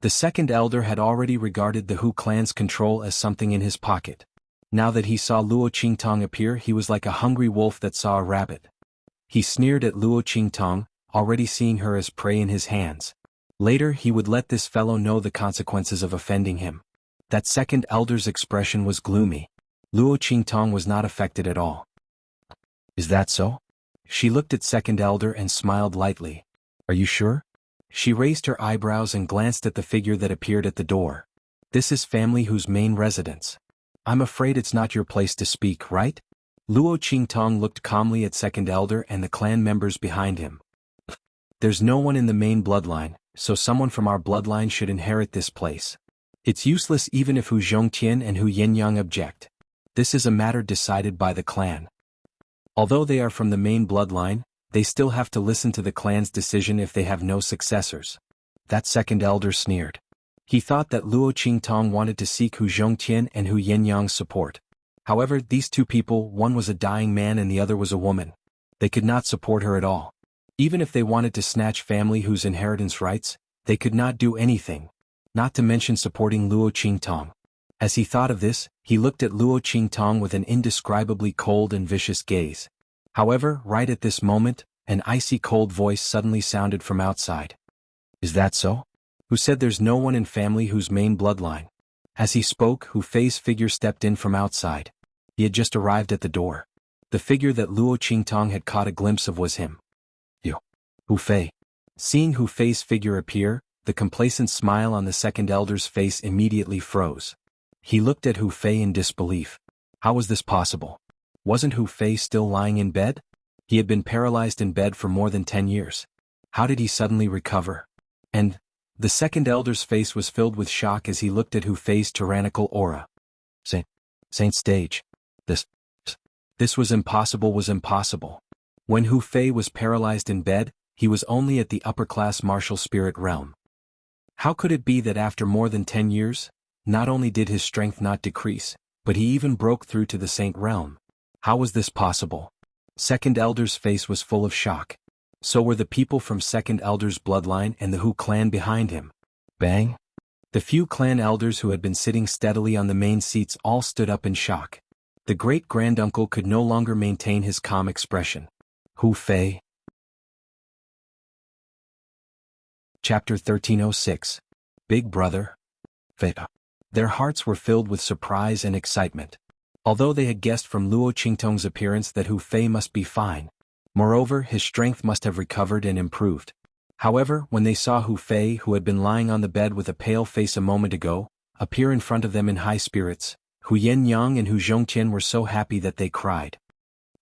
The Second Elder had already regarded the Hu clan's control as something in his pocket. Now that he saw Luo Qingtong appear, he was like a hungry wolf that saw a rabbit. He sneered at Luo Qingtong, already seeing her as prey in his hands. Later he would let this fellow know the consequences of offending him. That Second Elder's expression was gloomy. Luo Qingtong was not affected at all. Is that so? She looked at second elder and smiled lightly. Are you sure? She raised her eyebrows and glanced at the figure that appeared at the door. This is family whose main residence. I'm afraid it's not your place to speak, right? Luo Qingtong looked calmly at second elder and the clan members behind him. There's no one in the main bloodline, so someone from our bloodline should inherit this place. It's useless even if Hu Zhongtian and Hu Yenyang object. This is a matter decided by the clan. Although they are from the main bloodline, they still have to listen to the clan's decision if they have no successors. That second elder sneered. He thought that Luo Qingtong wanted to seek Hu Zhongtian and Hu Yenyang's support. However, these two people, one was a dying man and the other was a woman. They could not support her at all. Even if they wanted to snatch family whose inheritance rights, they could not do anything, not to mention supporting Luo Qingtong. As he thought of this, he looked at Luo Qingtong with an indescribably cold and vicious gaze. However, right at this moment, an icy cold voice suddenly sounded from outside. Is that so? Who said there's no one in family whose main bloodline? As he spoke, Hu Fei's figure stepped in from outside. He had just arrived at the door. The figure that Luo Qingtong had caught a glimpse of was him. You. Hu Fei. Seeing Hu Fei's figure appear, the complacent smile on the second elder's face immediately froze. He looked at Hu Fei in disbelief. How was this possible? Wasn't Hu Fei still lying in bed? He had been paralyzed in bed for more than 10 years. How did he suddenly recover? And the second elder's face was filled with shock as he looked at Hu Fei's tyrannical aura. Saint Stage. This was impossible. When Hu Fei was paralyzed in bed, he was only at the upper-class martial spirit realm. How could it be that after more than 10 years, not only did his strength not decrease, but he even broke through to the saint realm? How was this possible? Second elder's face was full of shock. So were the people from second elder's bloodline and the Hu clan behind him. Bang! The few clan elders who had been sitting steadily on the main seats all stood up in shock. The great-granduncle could no longer maintain his calm expression. Hu Fei. Chapter 1306. Big Brother. Fei. Their hearts were filled with surprise and excitement. Although they had guessed from Luo Qingtong's appearance that Hu Fei must be fine. Moreover, his strength must have recovered and improved. However, when they saw Hu Fei, who had been lying on the bed with a pale face a moment ago, appear in front of them in high spirits, Hu Yenyang and Hu Zhongtian were so happy that they cried.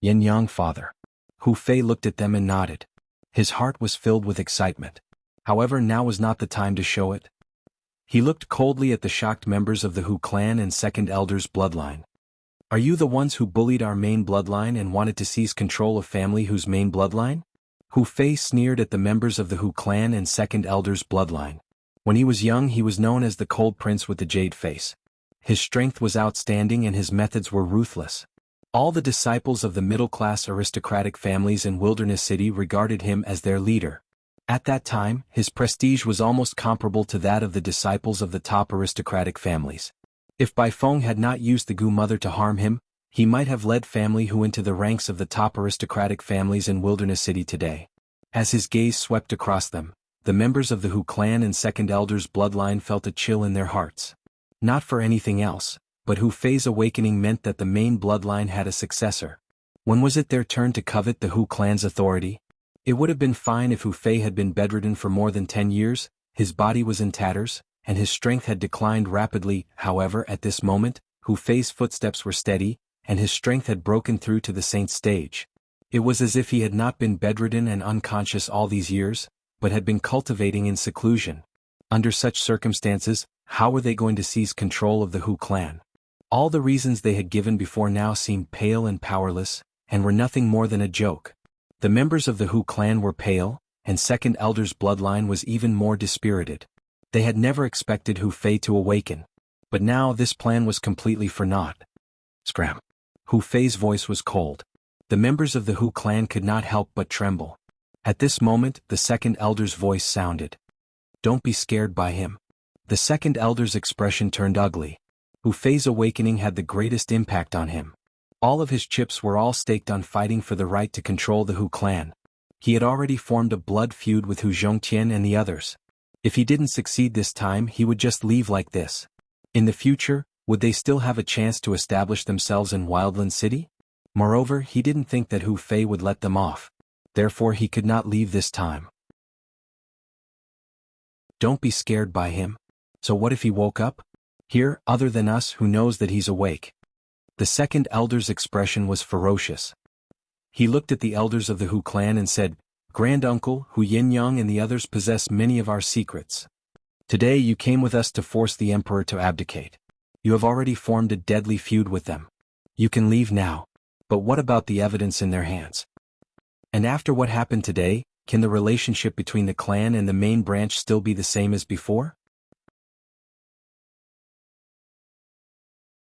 Yenyang, father. Hu Fei looked at them and nodded. His heart was filled with excitement. However, now was not the time to show it. He looked coldly at the shocked members of the Hu clan and second elder's bloodline. Are you the ones who bullied our main bloodline and wanted to seize control of family whose main bloodline? Hu Fei sneered at the members of the Hu clan and second elder's bloodline. When he was young, he was known as the Cold Prince with the Jade Face. His strength was outstanding and his methods were ruthless. All the disciples of the middle-class aristocratic families in Wilderness City regarded him as their leader. At that time, his prestige was almost comparable to that of the disciples of the top aristocratic families. If Bai Feng had not used the Gu mother to harm him, he might have led family Hu into the ranks of the top aristocratic families in Wilderness City today. As his gaze swept across them, the members of the Hu clan and second elder's bloodline felt a chill in their hearts. Not for anything else, but Hu Fei's awakening meant that the main bloodline had a successor. When was it their turn to covet the Hu clan's authority? It would have been fine if Hu Fei had been bedridden for more than 10 years, his body was in tatters, and his strength had declined rapidly. However, at this moment, Hu Fei's footsteps were steady, and his strength had broken through to the saint stage. It was as if he had not been bedridden and unconscious all these years, but had been cultivating in seclusion. Under such circumstances, how were they going to seize control of the Hu clan? All the reasons they had given before now seemed pale and powerless, and were nothing more than a joke. The members of the Hu clan were pale, and second elder's bloodline was even more dispirited. They had never expected Hu Fei to awaken. But now this plan was completely for naught. Scram. Hu Fei's voice was cold. The members of the Hu clan could not help but tremble. At this moment, the second elder's voice sounded. Don't be scared by him. The second elder's expression turned ugly. Hu Fei's awakening had the greatest impact on him. All of his chips were all staked on fighting for the right to control the Hu clan. He had already formed a blood feud with Hu Zhongtian and the others. If he didn't succeed this time, he would just leave like this. In the future, would they still have a chance to establish themselves in Wildland City? Moreover, he didn't think that Hu Fei would let them off. Therefore he could not leave this time. Don't be scared by him. So what if he woke up? Here, other than us, who knows that he's awake? The second elder's expression was ferocious. He looked at the elders of the Hu clan and said, "Granduncle, Hu Yinyang and the others possess many of our secrets. Today you came with us to force the emperor to abdicate. You have already formed a deadly feud with them. You can leave now. But what about the evidence in their hands? And after what happened today, can the relationship between the clan and the main branch still be the same as before?"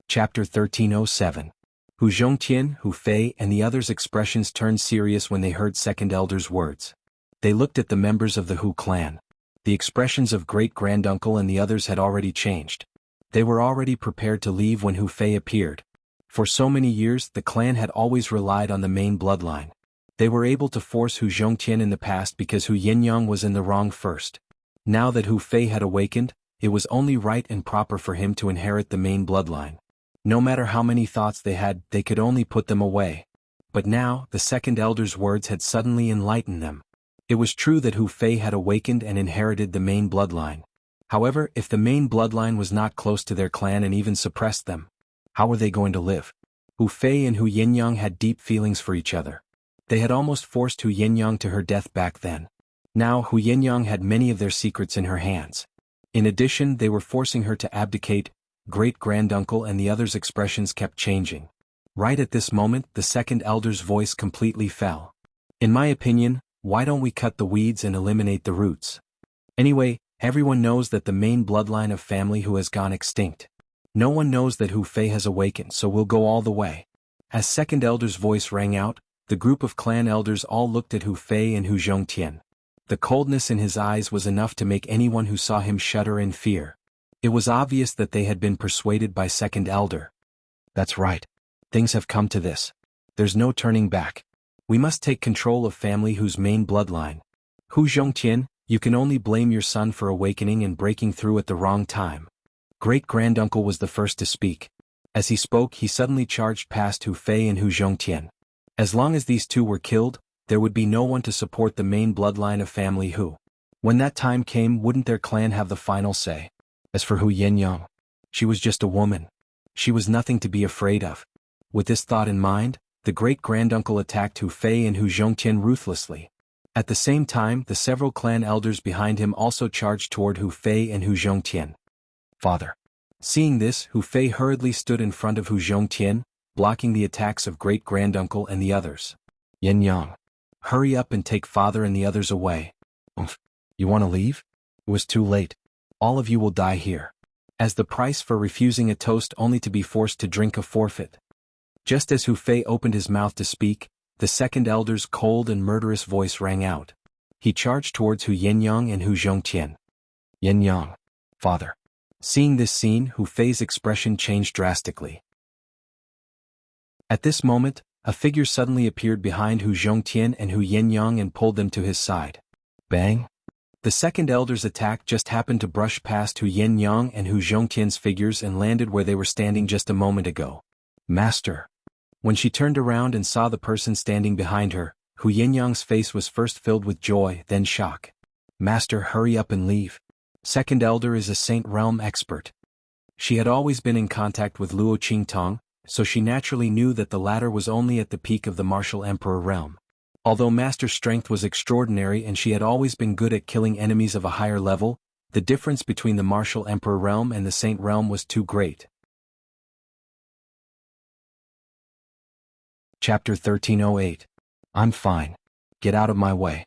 Chapter 1307. Hu Zhongtian, Hu Fei and the others' expressions turned serious when they heard second elder's words. They looked at the members of the Hu clan. The expressions of great-granduncle and the others had already changed. They were already prepared to leave when Hu Fei appeared. For so many years, the clan had always relied on the main bloodline. They were able to force Hu Zhongtian in the past because Hu Yinyang was in the wrong first. Now that Hu Fei had awakened, it was only right and proper for him to inherit the main bloodline. No matter how many thoughts they had, they could only put them away. But now, the second elder's words had suddenly enlightened them. It was true that Hu Fei had awakened and inherited the main bloodline. However, if the main bloodline was not close to their clan and even suppressed them, how were they going to live? Hu Fei and Hu Yinyang had deep feelings for each other. They had almost forced Hu Yinyang to her death back then. Now Hu Yinyang had many of their secrets in her hands. In addition, they were forcing her to abdicate. Great-granduncle and the others' expressions kept changing. Right at this moment, the second elder's voice completely fell. "In my opinion, why don't we cut the weeds and eliminate the roots? Anyway, everyone knows that the main bloodline of family Hu has gone extinct. No one knows that Hu Fei has awakened, so we'll go all the way." As second elder's voice rang out, the group of clan elders all looked at Hu Fei and Hu Zhongtian. The coldness in his eyes was enough to make anyone who saw him shudder in fear. It was obvious that they had been persuaded by second elder. "That's right. Things have come to this. There's no turning back. We must take control of family Hu's main bloodline. Hu Zhongtian, you can only blame your son for awakening and breaking through at the wrong time." Great-granduncle was the first to speak. As he spoke, he suddenly charged past Hu Fei and Hu Zhongtian. As long as these two were killed, there would be no one to support the main bloodline of family Hu. When that time came, wouldn't their clan have the final say? As for Hu Yinyang, she was just a woman. She was nothing to be afraid of. With this thought in mind, the great-granduncle attacked Hu Fei and Hu Zhongtian ruthlessly. At the same time, the several clan elders behind him also charged toward Hu Fei and Hu Zhongtian. "Father." Seeing this, Hu Fei hurriedly stood in front of Hu Zhongtian, blocking the attacks of great-granduncle and the others. "Yinyang, hurry up and take father and the others away." "You want to leave?" "It was too late. All of you will die here." As the price for refusing a toast only to be forced to drink a forfeit. Just as Hu Fei opened his mouth to speak, the second elder's cold and murderous voice rang out. He charged towards Hu Yinyang and Hu Zhongtian. "Yinyang, father." Seeing this scene, Hu Fei's expression changed drastically. At this moment, a figure suddenly appeared behind Hu Zhongtian and Hu Yinyang and pulled them to his side. Bang! The second elder's attack just happened to brush past Hu Yinyang and Hu Zhongtian's figures and landed where they were standing just a moment ago. "Master." When she turned around and saw the person standing behind her, Hu Yinyang's face was first filled with joy, then shock. "Master, hurry up and leave. Second elder is a Saint Realm expert." She had always been in contact with Luo Qingtong, so she naturally knew that the latter was only at the peak of the martial emperor realm. Although Master's strength was extraordinary and she had always been good at killing enemies of a higher level, the difference between the martial emperor realm and the Saint realm was too great. Chapter 1308. I'm fine. Get out of my way.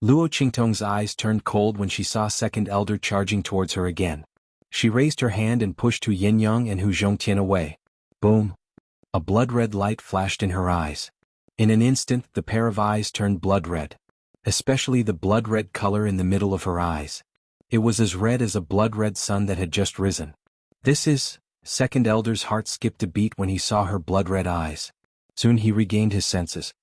Luo Qingtong's eyes turned cold when she saw second elder charging towards her again. She raised her hand and pushed Hu Yinyang and Hu Zhongtian away. Boom! A blood-red light flashed in her eyes. In an instant, the pair of eyes turned blood-red. Especially the blood-red color in the middle of her eyes. It was as red as a blood-red sun that had just risen. This is... Second elder's heart skipped a beat when he saw her blood-red eyes. Soon he regained his senses.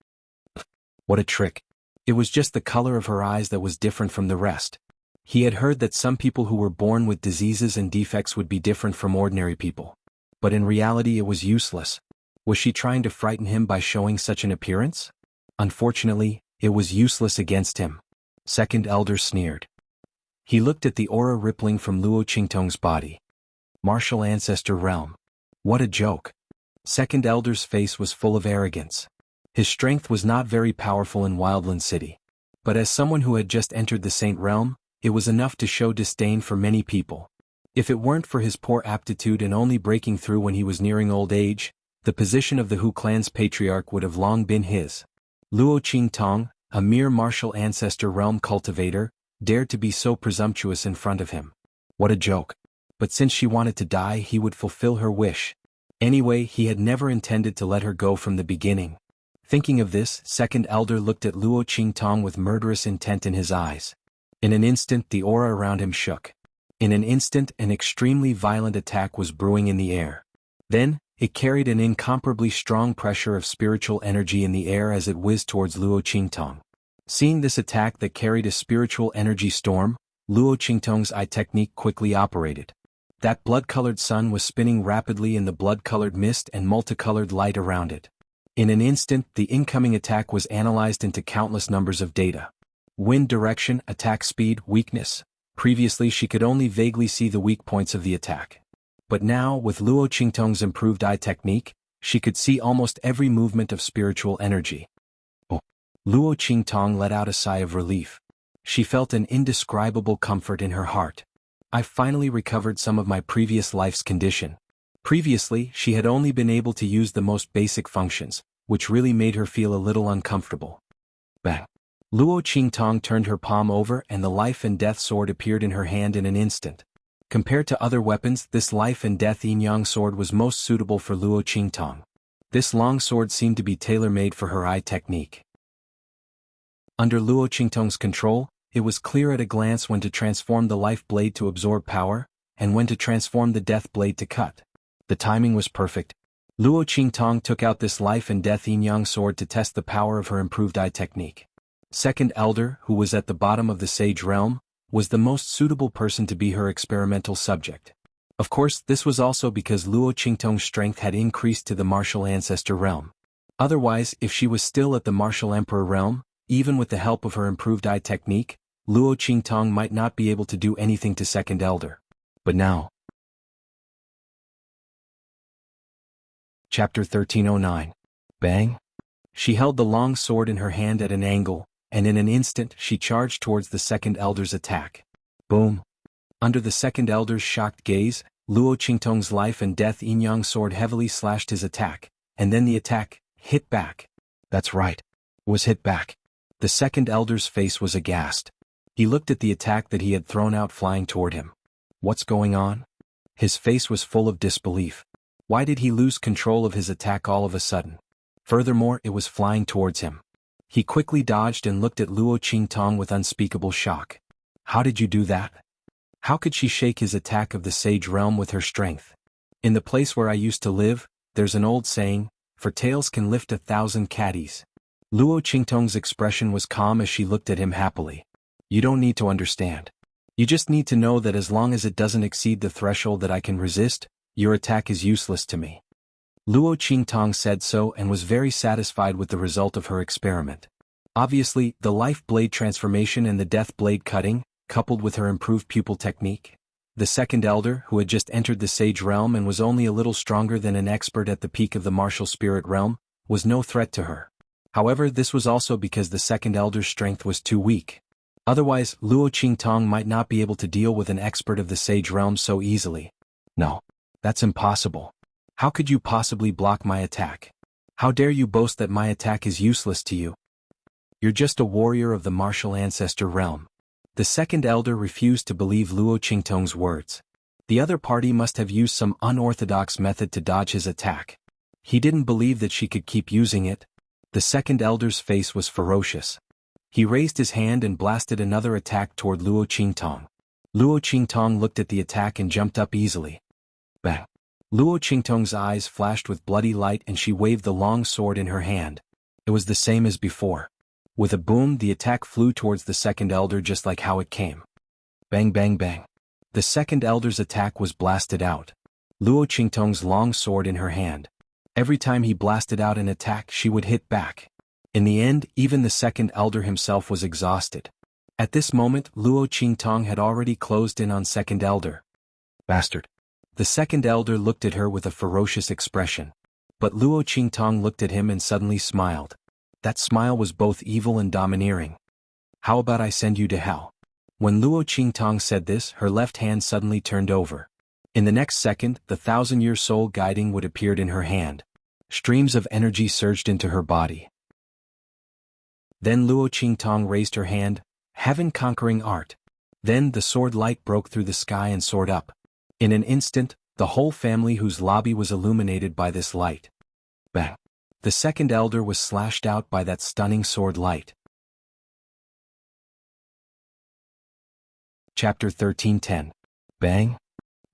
What a trick. It was just the color of her eyes that was different from the rest. He had heard that some people who were born with diseases and defects would be different from ordinary people. But in reality it was useless. Was she trying to frighten him by showing such an appearance? Unfortunately, it was useless against him. Second Elder sneered. He looked at the aura rippling from Luo Qingtong's body. Martial Ancestor Realm. What a joke. Second Elder's face was full of arrogance. His strength was not very powerful in Wildland City. But as someone who had just entered the Saint Realm, it was enough to show disdain for many people. If it weren't for his poor aptitude and only breaking through when he was nearing old age, the position of the Hu clan's patriarch would have long been his. Luo Qingtong, a mere martial ancestor realm cultivator, dared to be so presumptuous in front of him. What a joke. But since she wanted to die, he would fulfill her wish. Anyway, he had never intended to let her go from the beginning. Thinking of this, Second Elder looked at Luo Qingtong with murderous intent in his eyes. In an instant, the aura around him shook. In an instant, an extremely violent attack was brewing in the air. Then, it carried an incomparably strong pressure of spiritual energy in the air as it whizzed towards Luo Qingtong. Seeing this attack that carried a spiritual energy storm, Luo Qingtong's eye technique quickly operated. That blood-colored sun was spinning rapidly in the blood-colored mist and multicolored light around it. In an instant, the incoming attack was analyzed into countless numbers of data. Wind direction, attack speed, weakness. Previously she could only vaguely see the weak points of the attack. But now, with Luo Qingtong's improved eye technique, she could see almost every movement of spiritual energy. Oh! Luo Qingtong let out a sigh of relief. She felt an indescribable comfort in her heart. I finally recovered some of my previous life's condition. Previously, she had only been able to use the most basic functions, which really made her feel a little uncomfortable. Bang! Luo Qingtong turned her palm over and the life and death sword appeared in her hand in an instant. Compared to other weapons, this life and death yin-yang sword was most suitable for Luo Qingtong. This long sword seemed to be tailor-made for her eye technique. Under Luo Qingtong's control, it was clear at a glance when to transform the life blade to absorb power, and when to transform the death blade to cut. The timing was perfect. Luo Qingtong took out this life and death yin-yang sword to test the power of her improved eye technique. Second Elder, who was at the bottom of the Sage Realm, was the most suitable person to be her experimental subject. Of course, this was also because Luo Qingtong's strength had increased to the Martial Ancestor Realm. Otherwise, if she was still at the Martial Emperor Realm, even with the help of her improved eye technique, Luo Qingtong might not be able to do anything to Second Elder. But now... Chapter 1309. Bang! She held the long sword in her hand at an angle, and in an instant she charged towards the Second Elder's attack. Boom! Under the Second Elder's shocked gaze, Luo Qingtong's life and death yin-yang sword heavily slashed his attack, and then the attack hit back. That's right. Was hit back. The Second Elder's face was aghast. He looked at the attack that he had thrown out flying toward him. What's going on? His face was full of disbelief. Why did he lose control of his attack all of a sudden? Furthermore, it was flying towards him. He quickly dodged and looked at Luo Qingtong with unspeakable shock. How did you do that? How could she shake his attack of the Sage Realm with her strength? In the place where I used to live, there's an old saying, for tales can lift 1,000 caddies. Luo Qingtong's expression was calm as she looked at him happily. You don't need to understand. You just need to know that as long as it doesn't exceed the threshold that I can resist, your attack is useless to me. Luo Qingtong said so and was very satisfied with the result of her experiment. Obviously, the life blade transformation and the death blade cutting, coupled with her improved pupil technique. The Second Elder, who had just entered the Sage Realm and was only a little stronger than an expert at the peak of the Martial Spirit Realm, was no threat to her. However, this was also because the Second Elder's strength was too weak. Otherwise, Luo Qingtong might not be able to deal with an expert of the Sage Realm so easily. No. That's impossible. How could you possibly block my attack? How dare you boast that my attack is useless to you? You're just a warrior of the Martial Ancestor Realm. The Second Elder refused to believe Luo Qingtong's words. The other party must have used some unorthodox method to dodge his attack. He didn't believe that she could keep using it. The Second Elder's face was ferocious. He raised his hand and blasted another attack toward Luo Qingtong. Luo Qingtong looked at the attack and jumped up easily. Bang! Luo Qingtong's eyes flashed with bloody light and she waved the long sword in her hand. It was the same as before. With a boom, the attack flew towards the Second Elder just like how it came. Bang bang bang. The Second Elder's attack was blasted out. Luo Qingtong's long sword in her hand. Every time he blasted out an attack, she would hit back. In the end, even the second elder himself was exhausted. At this moment, Luo Qingtong had already closed in on second elder. Bastard. The second elder looked at her with a ferocious expression. But Luo Qingtong looked at him and suddenly smiled. That smile was both evil and domineering. How about I send you to hell? When Luo Qingtong said this, her left hand suddenly turned over. In the next second, the 1,000-year soul guiding wood appeared in her hand. Streams of energy surged into her body. Then Luo Qingtong raised her hand, heaven-conquering art. Then the sword light broke through the sky and soared up. In an instant, the whole family whose lobby was illuminated by this light. Bang! The second elder was slashed out by that stunning sword light. Chapter 13:10. Bang!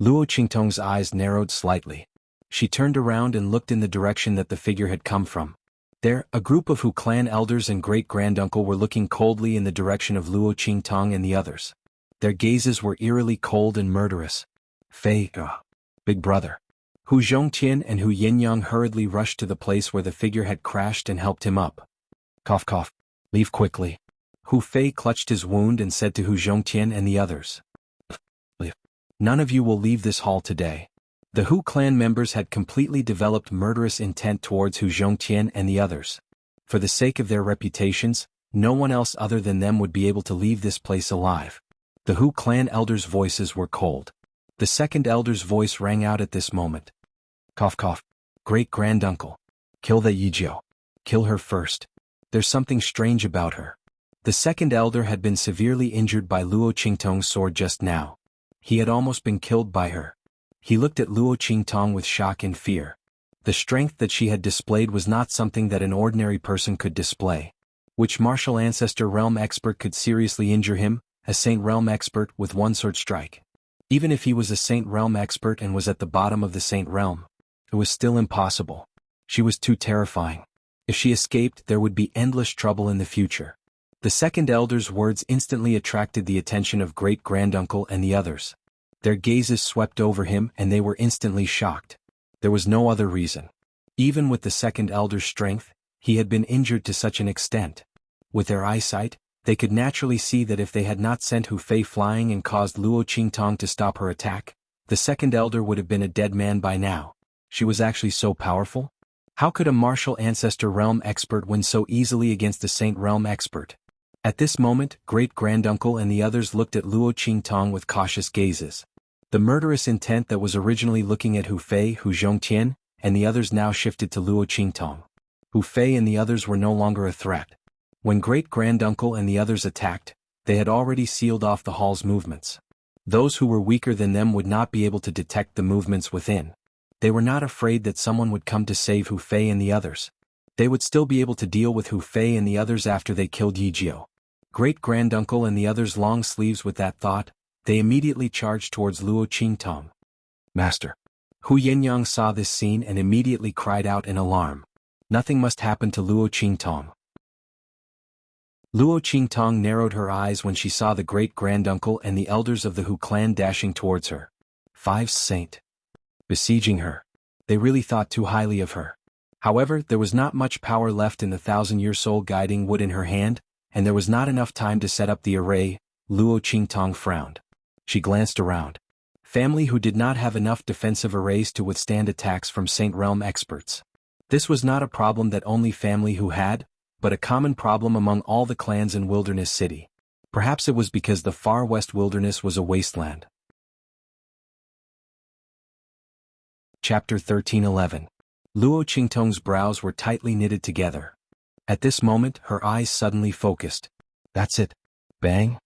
Luo Qingtong's eyes narrowed slightly. She turned around and looked in the direction that the figure had come from. There, a group of Hu clan elders and great-granduncle were looking coldly in the direction of Luo Qingtong and the others. Their gazes were eerily cold and murderous. Fei, big brother. Hu Zhongtian and Hu Yinyang hurriedly rushed to the place where the figure had crashed and helped him up. Cough cough. Leave quickly. Hu Fei clutched his wound and said to Hu Zhongtian and the others. Leave. None of you will leave this hall today. The Hu clan members had completely developed murderous intent towards Hu Zhongtian and the others. For the sake of their reputations, no one else other than them would be able to leave this place alive. The Hu clan elders' voices were cold. The second elder's voice rang out at this moment. Cough cough. Great-granduncle. Kill the Yijio. Kill her first. There's something strange about her. The second elder had been severely injured by Luo Qingtong's sword just now. He had almost been killed by her. He looked at Luo Qingtong with shock and fear. The strength that she had displayed was not something that an ordinary person could display. Which martial ancestor realm expert could seriously injure him, a saint realm expert with one sword strike? Even if he was a saint realm expert and was at the bottom of the saint realm, it was still impossible. She was too terrifying. If she escaped, there would be endless trouble in the future. The second elder's words instantly attracted the attention of great-granduncle and the others. Their gazes swept over him and they were instantly shocked. There was no other reason. Even with the second elder's strength, he had been injured to such an extent. With their eyesight, they could naturally see that if they had not sent Hu Fei flying and caused Luo Qingtong to stop her attack, the second elder would have been a dead man by now. She was actually so powerful? How could a martial ancestor realm expert win so easily against a saint realm expert? At this moment, great-granduncle and the others looked at Luo Qingtong with cautious gazes. The murderous intent that was originally looking at Hu Fei, Hu Zhongtian, and the others now shifted to Luo Qingtong. Hu Fei and the others were no longer a threat. When great-granduncle and the others attacked, they had already sealed off the hall's movements. Those who were weaker than them would not be able to detect the movements within. They were not afraid that someone would come to save Hu Fei and the others. They would still be able to deal with Hu Fei and the others after they killed Yijio. Great-granduncle and the others long sleeves with that thought, they immediately charged towards Luo Qingtong. Master. Hu Yinyang saw this scene and immediately cried out in alarm. Nothing must happen to Luo Qingtong. Luo Qingtong narrowed her eyes when she saw the great-granduncle and the elders of the Hu clan dashing towards her. 5 Saint. Besieging her. They really thought too highly of her. However, there was not much power left in the 1,000-year soul guiding wood in her hand, and there was not enough time to set up the array. Luo Qingtong frowned. She glanced around. Family who did not have enough defensive arrays to withstand attacks from Saint Realm experts. This was not a problem that only family who had, but a common problem among all the clans in Wilderness City. Perhaps it was because the far west wilderness was a wasteland. Chapter 13:11. Luo Qingtong's brows were tightly knitted together. At this moment, her eyes suddenly focused. That's it. Bang!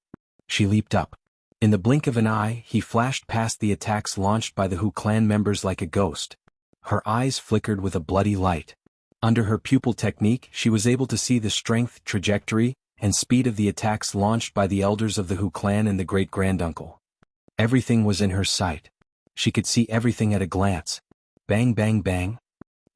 She leaped up. In the blink of an eye, he flashed past the attacks launched by the Hu clan members like a ghost. Her eyes flickered with a bloody light. Under her pupil technique, she was able to see the strength, trajectory, and speed of the attacks launched by the elders of the Hu clan and the great-granduncle. Everything was in her sight. She could see everything at a glance. Bang bang bang.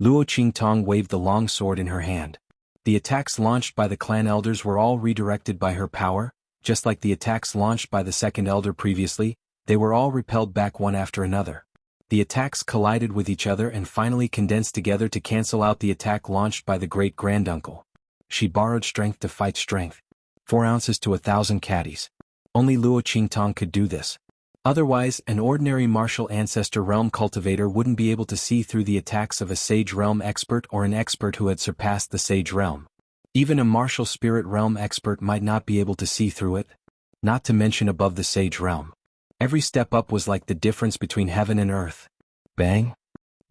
Luo Qingtong waved the long sword in her hand. The attacks launched by the clan elders were all redirected by her power, just like the attacks launched by the second elder previously, they were all repelled back one after another. The attacks collided with each other and finally condensed together to cancel out the attack launched by the great-granduncle. She borrowed strength to fight strength. 4 ounces to 1,000 caddies. Only Luo Qingtong could do this. Otherwise, an ordinary martial ancestor realm cultivator wouldn't be able to see through the attacks of a sage realm expert or an expert who had surpassed the sage realm. Even a martial spirit realm expert might not be able to see through it, not to mention above the sage realm. Every step up was like the difference between heaven and earth. Bang!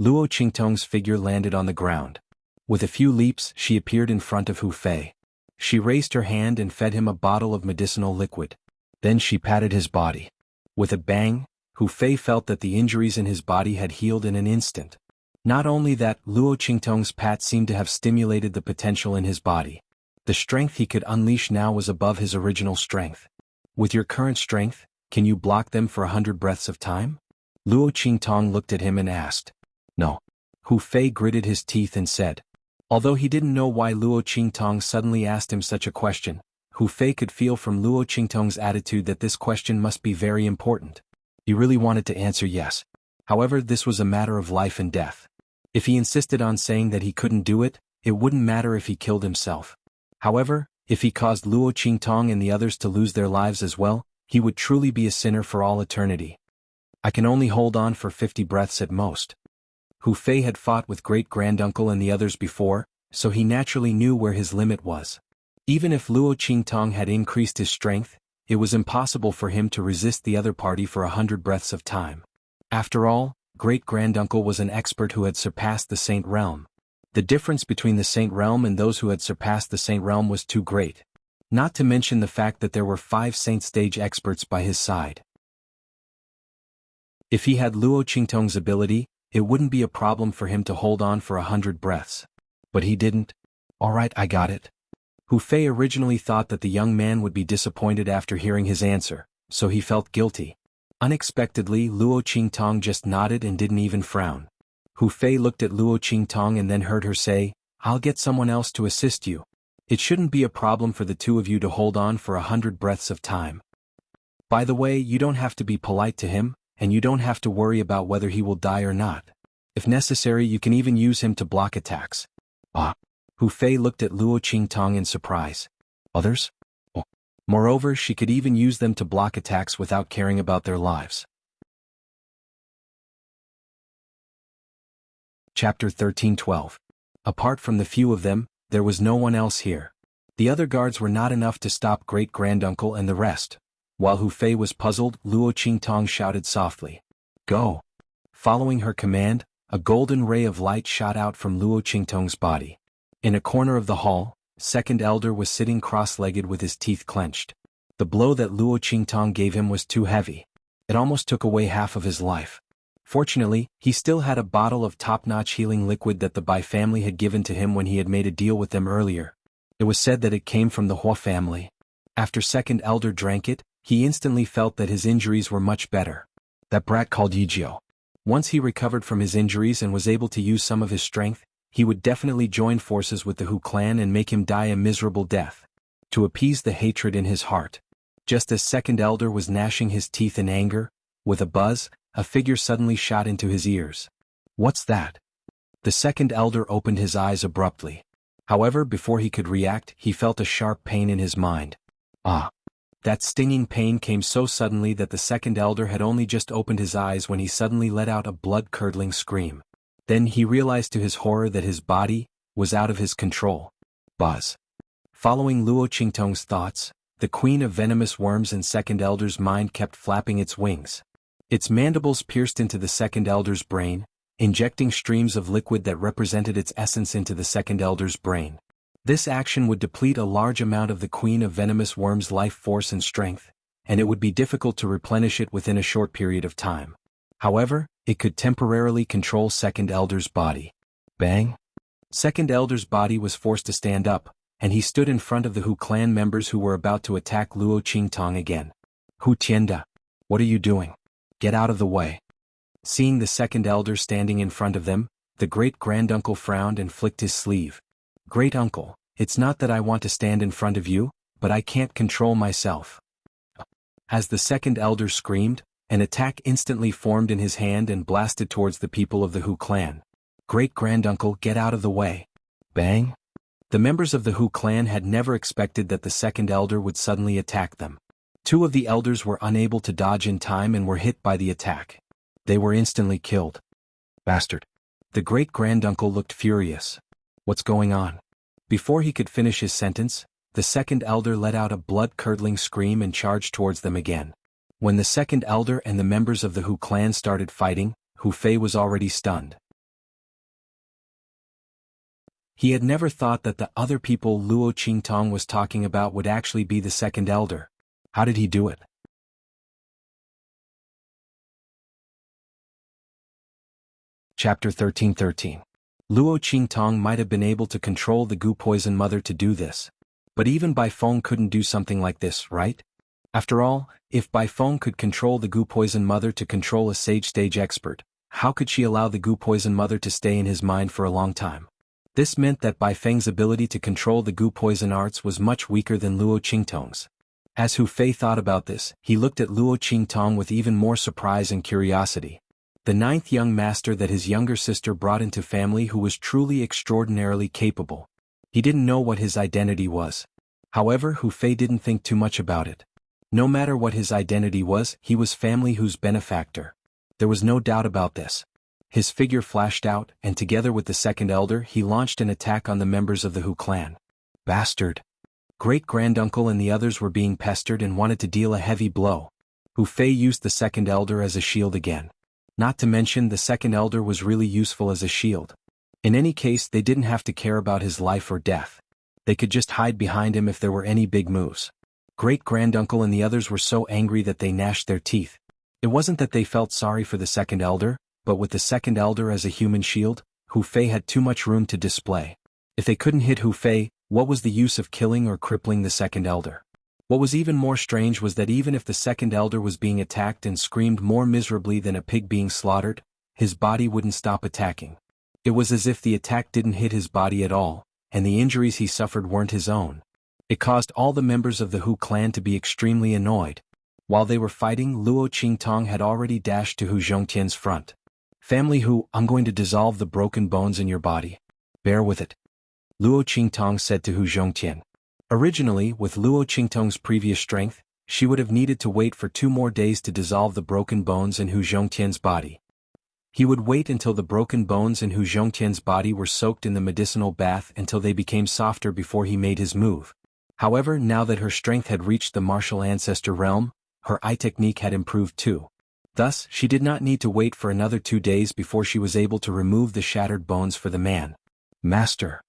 Luo Qingtong's figure landed on the ground. With a few leaps, she appeared in front of Hu Fei. She raised her hand and fed him a bottle of medicinal liquid. Then she patted his body. With a bang, Hu Fei felt that the injuries in his body had healed in an instant. Not only that, Luo Qingtong's pat seemed to have stimulated the potential in his body. The strength he could unleash now was above his original strength. With your current strength, can you block them for 100 breaths of time? Luo Qingtong looked at him and asked. No. Hu Fei gritted his teeth and said. Although he didn't know why Luo Qingtong suddenly asked him such a question, Hu Fei could feel from Luo Qingtong's attitude that this question must be very important. He really wanted to answer yes. However, this was a matter of life and death. If he insisted on saying that he couldn't do it, it wouldn't matter if he killed himself. However, if he caused Luo Qingtong and the others to lose their lives as well, he would truly be a sinner for all eternity. I can only hold on for 50 breaths at most. Hu Fei had fought with great-granduncle and the others before, so he naturally knew where his limit was. Even if Luo Qingtong had increased his strength, it was impossible for him to resist the other party for 100 breaths of time. After all, great-granduncle was an expert who had surpassed the Saint Realm. The difference between the Saint Realm and those who had surpassed the Saint Realm was too great. Not to mention the fact that there were 5 Saint Stage experts by his side. If he had Luo Qingtong's ability, it wouldn't be a problem for him to hold on for 100 breaths. But he didn't. Alright, I got it. Hu Fei originally thought that the young man would be disappointed after hearing his answer, so he felt guilty. Unexpectedly, Luo Qingtong just nodded and didn't even frown. Hu Fei looked at Luo Qingtong and then heard her say, I'll get someone else to assist you. It shouldn't be a problem for the two of you to hold on for 100 breaths of time. By the way, you don't have to be polite to him, and you don't have to worry about whether he will die or not. If necessary, you can even use him to block attacks. Ah. Hu Fei looked at Luo Qingtong in surprise. Others? Oh. Moreover, she could even use them to block attacks without caring about their lives. Chapter 13:12. Apart from the few of them, there was no one else here. The other guards were not enough to stop great-granduncle and the rest. While Hu Fei was puzzled, Luo Qingtong shouted softly. Go! Following her command, a golden ray of light shot out from Luo Qingtong's body. In a corner of the hall, Second Elder was sitting cross-legged with his teeth clenched. The blow that Luo Qingtong gave him was too heavy. It almost took away half of his life. Fortunately, he still had a bottle of top-notch healing liquid that the Bai family had given to him when he had made a deal with them earlier. It was said that it came from the Hua family. After Second Elder drank it, he instantly felt that his injuries were much better. That brat called Yijio. Once he recovered from his injuries and was able to use some of his strength, he would definitely join forces with the Hu clan and make him die a miserable death. To appease the hatred in his heart. Just as Second Elder was gnashing his teeth in anger, with a buzz, a figure suddenly shot into his ears. What's that? The Second Elder opened his eyes abruptly. However, before he could react, he felt a sharp pain in his mind. Ah! That stinging pain came so suddenly that the Second Elder had only just opened his eyes when he suddenly let out a blood-curdling scream. Then he realized to his horror that his body was out of his control. Buzz. Following Luo Qingtong's thoughts, the Queen of Venomous Worms in Second Elder's mind kept flapping its wings. Its mandibles pierced into the Second Elder's brain, injecting streams of liquid that represented its essence into the Second Elder's brain. This action would deplete a large amount of the Queen of Venomous Worms' life force and strength, and it would be difficult to replenish it within a short period of time. However, it could temporarily control Second Elder's body. Bang! Second Elder's body was forced to stand up, and he stood in front of the Hu clan members who were about to attack Luo Qingtong again. Hu Tianda, what are you doing? Get out of the way. Seeing the Second Elder standing in front of them, the great-granduncle frowned and flicked his sleeve. Great-uncle, it's not that I want to stand in front of you, but I can't control myself. As the Second Elder screamed, An attack instantly formed in his hand and blasted towards the people of the Hu clan. Great-granduncle, get out of the way. Bang! The members of the Hu clan had never expected that the second elder would suddenly attack them. Two of the elders were unable to dodge in time and were hit by the attack. They were instantly killed. Bastard. The great-granduncle looked furious. What's going on? Before he could finish his sentence, the second elder let out a blood-curdling scream and charged towards them again. When the second elder and the members of the Hu clan started fighting, Hu Fei was already stunned. He had never thought that the other people Luo Qingtong was talking about would actually be the second elder. How did he do it? Chapter 13:13. Luo Qingtong might have been able to control the Gu Poison Mother to do this. But even Bai Feng couldn't do something like this, right? After all, if Bai Feng could control the Gu Poison Mother to control a sage expert, how could she allow the Gu Poison Mother to stay in his mind for a long time? This meant that Bai Feng's ability to control the Gu Poison arts was much weaker than Luo Qingtong's. As Hu Fei thought about this, he looked at Luo Qingtong with even more surprise and curiosity. The ninth young master that his younger sister brought into family who was truly extraordinarily capable. He didn't know what his identity was. However, Hu Fei didn't think too much about it. No matter what his identity was, he was family Hu's benefactor. There was no doubt about this. His figure flashed out, and together with the second elder he launched an attack on the members of the Hu clan. Bastard! Great-granduncle and the others were being pestered and wanted to deal a heavy blow. Hu Fei used the second elder as a shield again. Not to mention the second elder was really useful as a shield. In any case, they didn't have to care about his life or death. They could just hide behind him if there were any big moves. Great-granduncle and the others were so angry that they gnashed their teeth. It wasn't that they felt sorry for the second elder, but with the second elder as a human shield, Hu Fei had too much room to display. If they couldn't hit Hu Fei, what was the use of killing or crippling the second elder? What was even more strange was that even if the second elder was being attacked and screamed more miserably than a pig being slaughtered, his body wouldn't stop attacking. It was as if the attack didn't hit his body at all, and the injuries he suffered weren't his own. It caused all the members of the Hu clan to be extremely annoyed. While they were fighting, Luo Qingtong had already dashed to Hu Zhongtian's front. Family Hu, I'm going to dissolve the broken bones in your body. Bear with it. Luo Qingtong said to Hu Zhongtian. Originally, with Luo Qingtong's previous strength, she would have needed to wait for 2 more days to dissolve the broken bones in Hu Zhongtian's body. He would wait until the broken bones in Hu Zhongtian's body were soaked in the medicinal bath until they became softer before he made his move. However, now that her strength had reached the martial ancestor realm, her eye technique had improved too. Thus, she did not need to wait for another 2 days before she was able to remove the shattered bones for the man. Master.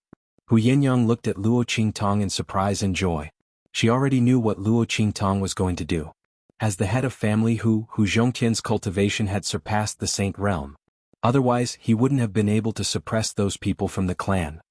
Hu Yinyang looked at Luo Qingtong in surprise and joy. She already knew what Luo Qingtong was going to do. As the head of family Hu Zhongtian's cultivation had surpassed the Saint realm. Otherwise, he wouldn't have been able to suppress those people from the clan.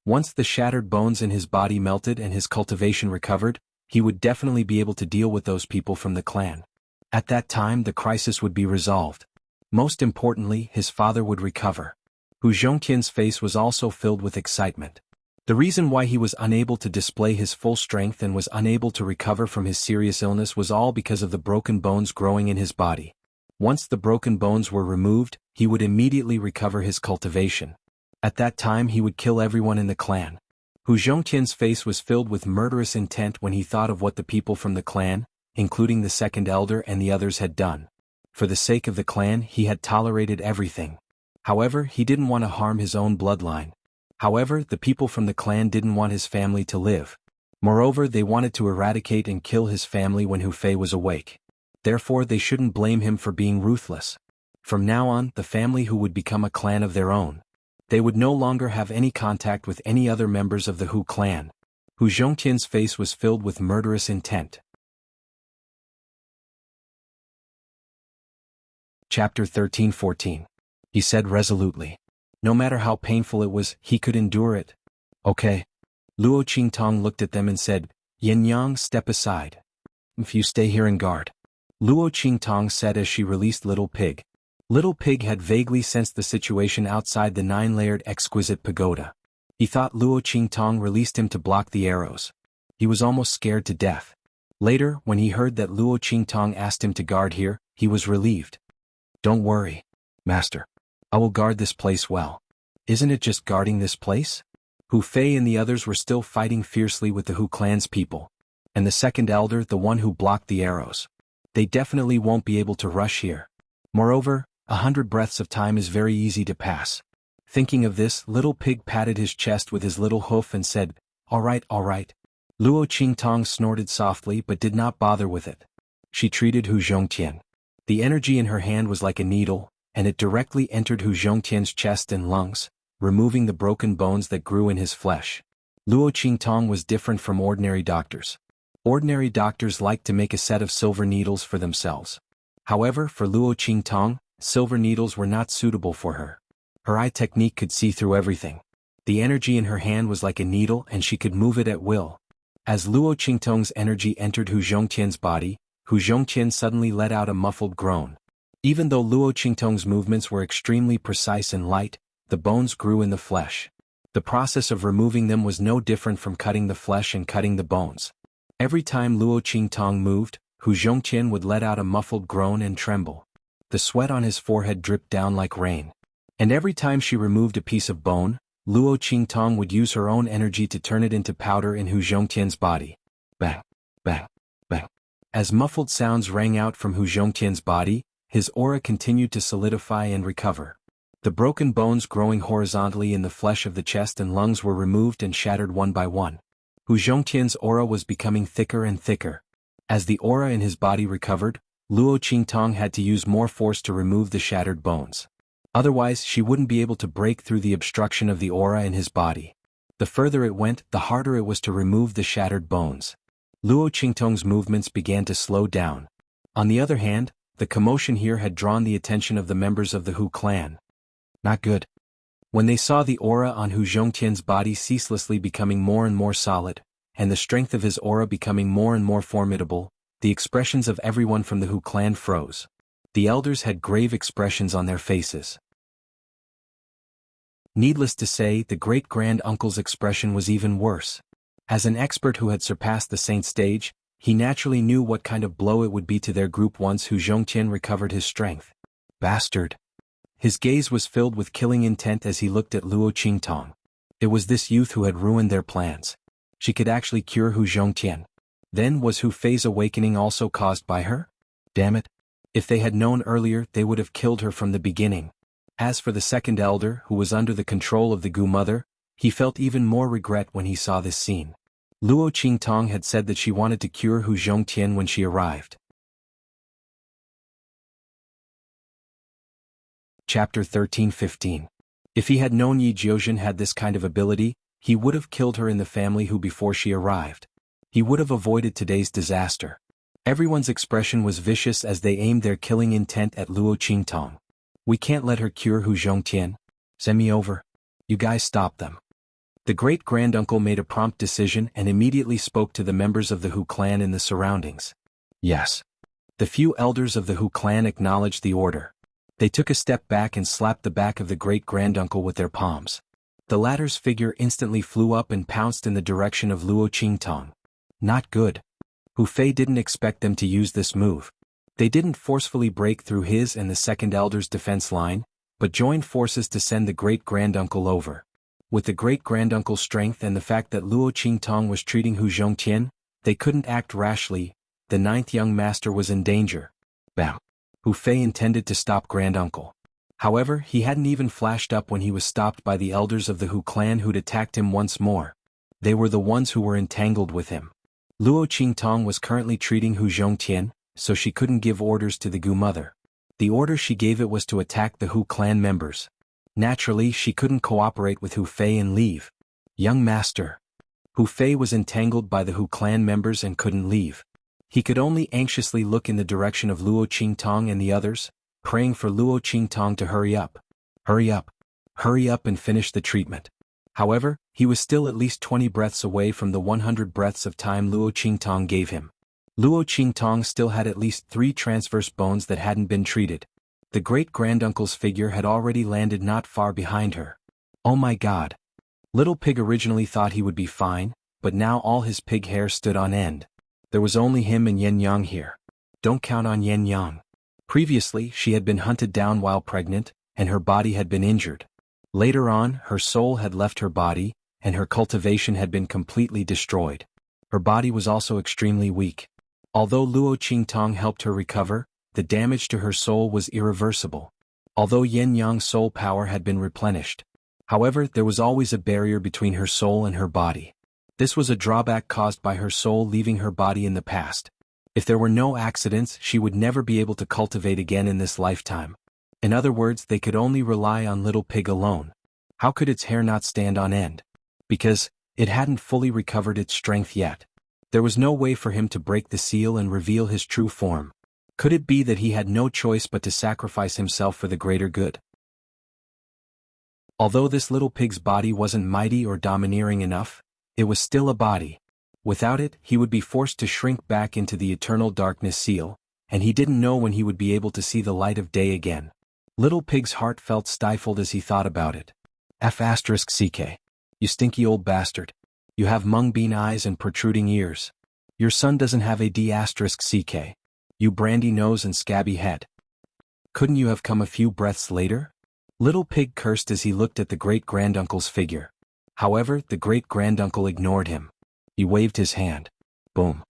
Once the shattered bones in his body melted and his cultivation recovered, he would definitely be able to deal with those people from the clan. At that time, the crisis would be resolved. Most importantly, his father would recover. Hu Zhongtian's face was also filled with excitement. The reason why he was unable to display his full strength and was unable to recover from his serious illness was all because of the broken bones growing in his body. Once the broken bones were removed, he would immediately recover his cultivation. At that time he would kill everyone in the clan. Hu Zhongtian's face was filled with murderous intent when he thought of what the people from the clan, including the second elder and the others, had done. For the sake of the clan, he had tolerated everything. However, he didn't want to harm his own bloodline. However, the people from the clan didn't want his family to live. Moreover, they wanted to eradicate and kill his family when Hu Fei was awake. Therefore, they shouldn't blame him for being ruthless. From now on, the family Hu would become a clan of their own. They would no longer have any contact with any other members of the Hu clan. Hu Zhongtian's face was filled with murderous intent. Chapter 13:14. He said resolutely. No matter how painful it was, he could endure it. Okay. Luo Qingtong looked at them and said, Yin Yang, step aside. If you stay here and guard. Luo Qingtong said as she released Little Pig. Little Pig had vaguely sensed the situation outside the 9-layered exquisite pagoda. He thought Luo Qingtong released him to block the arrows. He was almost scared to death. Later, when he heard that Luo Qingtong asked him to guard here, he was relieved. Don't worry, Master. I will guard this place well. Isn't it just guarding this place? Hu Fei and the others were still fighting fiercely with the Hu clan's people. And the second elder, the one who blocked the arrows. They definitely won't be able to rush here. Moreover, 100 breaths of time is very easy to pass. Thinking of this, Little Pig patted his chest with his little hoof and said, all right. Luo Qingtong snorted softly but did not bother with it. She treated Hu Zhongtian. The energy in her hand was like a needle, and it directly entered Hu Zhongtian's chest and lungs, removing the broken bones that grew in his flesh. Luo Qingtong was different from ordinary doctors. Ordinary doctors like to make a set of silver needles for themselves. However, for Luo Qingtong, silver needles were not suitable for her. Her eye technique could see through everything. The energy in her hand was like a needle and she could move it at will. As Luo Qingtong's energy entered Hu Zhongtian's body, Hu Zhongtian suddenly let out a muffled groan. Even though Luo Qingtong's movements were extremely precise and light, the bones grew in the flesh. The process of removing them was no different from cutting the flesh and cutting the bones. Every time Luo Qingtong moved, Hu Zhongtian would let out a muffled groan and tremble. The sweat on his forehead dripped down like rain. And every time she removed a piece of bone, Luo Qingtong would use her own energy to turn it into powder in Hu Zhongtian's body. Bang, bang, bang. As muffled sounds rang out from Hu Zhongtian's body, his aura continued to solidify and recover. The broken bones growing horizontally in the flesh of the chest and lungs were removed and shattered one by one. Hu Zhongtian's aura was becoming thicker and thicker. As the aura in his body recovered, Luo Qingtong had to use more force to remove the shattered bones. Otherwise, she wouldn't be able to break through the obstruction of the aura in his body. The further it went, the harder it was to remove the shattered bones. Luo Qingtong's movements began to slow down. On the other hand, the commotion here had drawn the attention of the members of the Hu clan. Not good. When they saw the aura on Hu Zhongtian's body ceaselessly becoming more and more solid, and the strength of his aura becoming more and more formidable, the expressions of everyone from the Hu clan froze. The elders had grave expressions on their faces. Needless to say, the great-grand-uncle's expression was even worse. As an expert who had surpassed the saint stage, he naturally knew what kind of blow it would be to their group once Hu Zhongtian recovered his strength. Bastard. His gaze was filled with killing intent as he looked at Luo Qingtong. It was this youth who had ruined their plans. She could actually cure Hu Zhongtian. Then was Hu Fei's awakening also caused by her? Damn it. If they had known earlier, they would have killed her from the beginning. As for the second elder, who was under the control of the Gu mother, he felt even more regret when he saw this scene. Luo Qingtong had said that she wanted to cure Hu Zhongtian when she arrived. Chapter 13-15. If he had known Yi Jiuzhen had this kind of ability, he would have killed her in the family Hu before she arrived. He would have avoided today's disaster. Everyone's expression was vicious as they aimed their killing intent at Luo Qingtong. We can't let her cure Hu Zhongtian. Send me over. You guys stop them. The great-granduncle made a prompt decision and immediately spoke to the members of the Hu clan in the surroundings. Yes. The few elders of the Hu clan acknowledged the order. They took a step back and slapped the back of the great-granduncle with their palms. The latter's figure instantly flew up and pounced in the direction of Luo Qingtong. Not good. Hu Fei didn't expect them to use this move. They didn't forcefully break through his and the second elder's defense line, but joined forces to send the great-granduncle over. With the great-granduncle's strength and the fact that Luo Qingtong was treating Hu Zhongtian, they couldn't act rashly. The ninth young master was in danger. Bam. Hu Fei intended to stop granduncle. However, he hadn't even flashed up when he was stopped by the elders of the Hu clan who'd attacked him once more. They were the ones who were entangled with him. Luo Qingtong was currently treating Hu Zhongtian, so she couldn't give orders to the Gu mother. The order she gave it was to attack the Hu clan members. Naturally, she couldn't cooperate with Hu Fei and leave. Young master. Hu Fei was entangled by the Hu clan members and couldn't leave. He could only anxiously look in the direction of Luo Qingtong and the others, praying for Luo Qingtong to hurry up. Hurry up. Hurry up and finish the treatment. However, he was still at least 20 breaths away from the 100 breaths of time Luo Qingtong gave him. Luo Qingtong still had at least 3 transverse bones that hadn't been treated. The great-granduncle's figure had already landed not far behind her. Oh my god. Little Pig originally thought he would be fine, but now all his pig hair stood on end. There was only him and Yen Yang here. Don't count on Yen Yang. Previously, she had been hunted down while pregnant, and her body had been injured. Later on, her soul had left her body, and her cultivation had been completely destroyed. Her body was also extremely weak. Although Luo Qingtong helped her recover, the damage to her soul was irreversible. Although Yin Yang's soul power had been replenished. However, there was always a barrier between her soul and her body. This was a drawback caused by her soul leaving her body in the past. If there were no accidents, she would never be able to cultivate again in this lifetime. In other words, they could only rely on Little Pig alone. How could its hair not stand on end? Because it hadn't fully recovered its strength yet. There was no way for him to break the seal and reveal his true form. Could it be that he had no choice but to sacrifice himself for the greater good? Although this little pig's body wasn't mighty or domineering enough, it was still a body. Without it, he would be forced to shrink back into the eternal darkness seal, and he didn't know when he would be able to see the light of day again. Little Pig's heart felt stifled as he thought about it. F***ck. You stinky old bastard. You have mung bean eyes and protruding ears. Your son doesn't have a D***ck. You brandy nose and scabby head. Couldn't you have come a few breaths later? Little Pig cursed as he looked at the great-granduncle's figure. However, the great-granduncle ignored him. He waved his hand. Boom.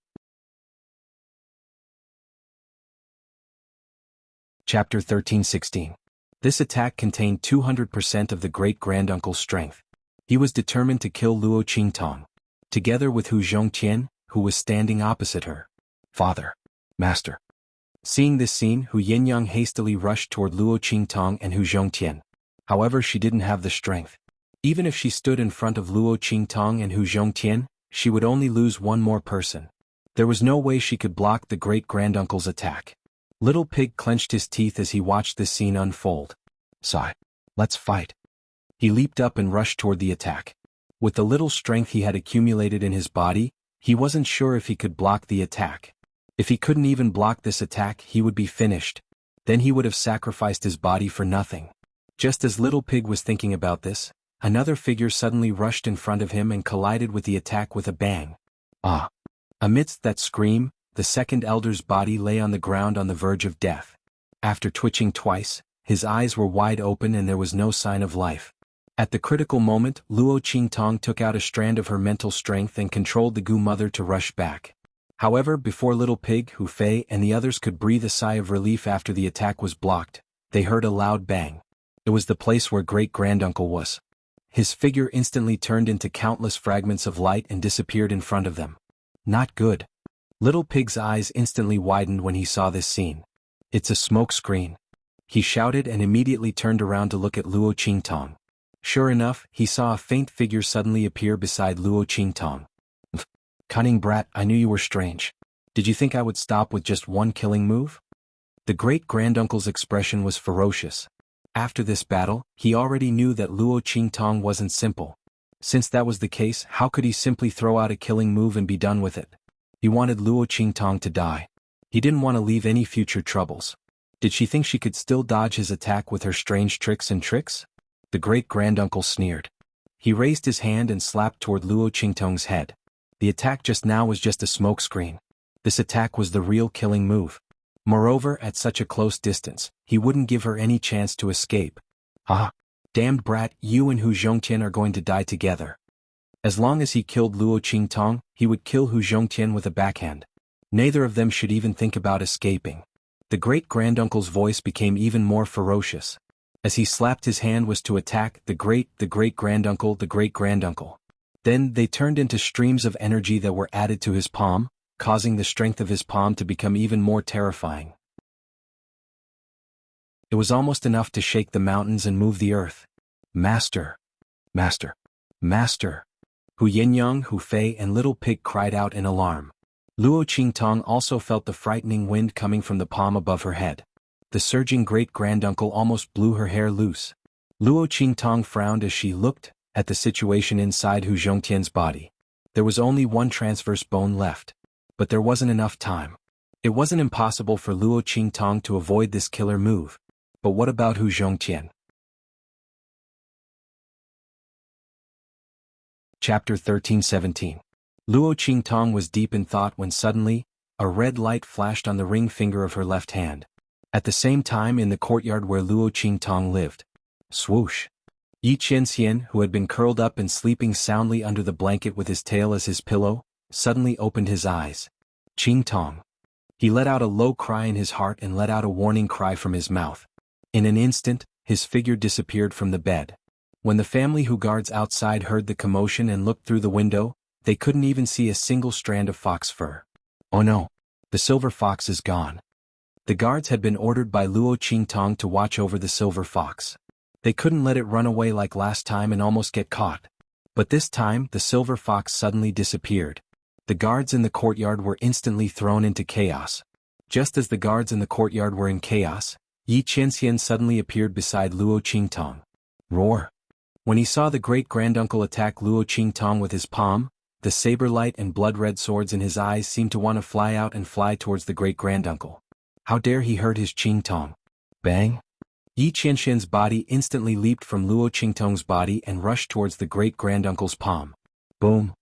Chapter 13:16. This attack contained 200% of the great-granduncle's strength. He was determined to kill Luo Qingtong, together with Hu Zhongtian, who was standing opposite her. Father. Master. Seeing this scene, Hu Yinyang hastily rushed toward Luo Qingtong and Hu Zhongtian. However, she didn't have the strength. Even if she stood in front of Luo Qingtong and Hu Zhongtian, she would only lose one more person. There was no way she could block the great-granduncle's attack. Little Pig clenched his teeth as he watched this scene unfold. Sigh. Let's fight. He leaped up and rushed toward the attack. With the little strength he had accumulated in his body, he wasn't sure if he could block the attack. If he couldn't even block this attack, he would be finished. Then he would have sacrificed his body for nothing. Just as Little Pig was thinking about this, another figure suddenly rushed in front of him and collided with the attack with a bang. Ah! Amidst that scream, the second elder's body lay on the ground on the verge of death. After twitching twice, his eyes were wide open and there was no sign of life. At the critical moment, Luo Qingtong took out a strand of her mental strength and controlled the Gu mother to rush back. However, before Little Pig, Hu Fei, and the others could breathe a sigh of relief after the attack was blocked, they heard a loud bang. It was the place where great-granduncle was. His figure instantly turned into countless fragments of light and disappeared in front of them. Not good. Little Pig's eyes instantly widened when he saw this scene. It's a smoke screen. He shouted and immediately turned around to look at Luo Qingtong. Sure enough, he saw a faint figure suddenly appear beside Luo Qingtong. Cunning brat, I knew you were strange. Did you think I would stop with just one killing move? The great-granduncle's expression was ferocious. After this battle, he already knew that Luo Qingtong wasn't simple. Since that was the case, how could he simply throw out a killing move and be done with it? He wanted Luo Qingtong to die. He didn't want to leave any future troubles. Did she think she could still dodge his attack with her strange tricks? The great-granduncle sneered. He raised his hand and slapped toward Luo Qingtong's head. The attack just now was just a smokescreen. This attack was the real killing move. Moreover, at such a close distance, he wouldn't give her any chance to escape. Ah! Damned brat, you and Hu Zhongtian are going to die together. As long as he killed Luo Qingtong, he would kill Hu Zhongtian with a backhand. Neither of them should even think about escaping. The great-granduncle's voice became even more ferocious. As he slapped his hand was to attack the great-granduncle. Then they turned into streams of energy that were added to his palm, causing the strength of his palm to become even more terrifying. It was almost enough to shake the mountains and move the earth. Master! Master! Master! Hu Yinyang, Hu Fei, and Little Pig cried out in alarm. Luo Qingtong also felt the frightening wind coming from the palm above her head. The surging great-granduncle almost blew her hair loose. Luo Qingtong frowned as she looked at the situation inside Hu Zhongtian's body. There was only one transverse bone left. But there wasn't enough time. It wasn't impossible for Luo Qingtong to avoid this killer move. But what about Hu Zhongtian? Chapter 13:17. Luo Qingtong was deep in thought when suddenly, a red light flashed on the ring finger of her left hand. At the same time in the courtyard where Luo Qingtong lived. Swoosh! Yi Qianxian, who had been curled up and sleeping soundly under the blanket with his tail as his pillow, suddenly opened his eyes. Qingtong. He let out a low cry in his heart and let out a warning cry from his mouth. In an instant, his figure disappeared from the bed. When the family who guards outside heard the commotion and looked through the window, they couldn't even see a single strand of fox fur. Oh no! The silver fox is gone. The guards had been ordered by Luo Qingtong to watch over the silver fox. They couldn't let it run away like last time and almost get caught. But this time the silver fox suddenly disappeared. The guards in the courtyard were instantly thrown into chaos. Just as the guards in the courtyard were in chaos, Yi Qianxian suddenly appeared beside Luo Qingtong. Roar! When he saw the great-granduncle attack Luo Qingtong with his palm, the saber-light and blood-red swords in his eyes seemed to want to fly out and fly towards the great-granduncle. How dare he hurt his Qingtong? Bang! Yi Qianxian's body instantly leaped from Luo Qingtong's body and rushed towards the great-granduncle's palm. Boom!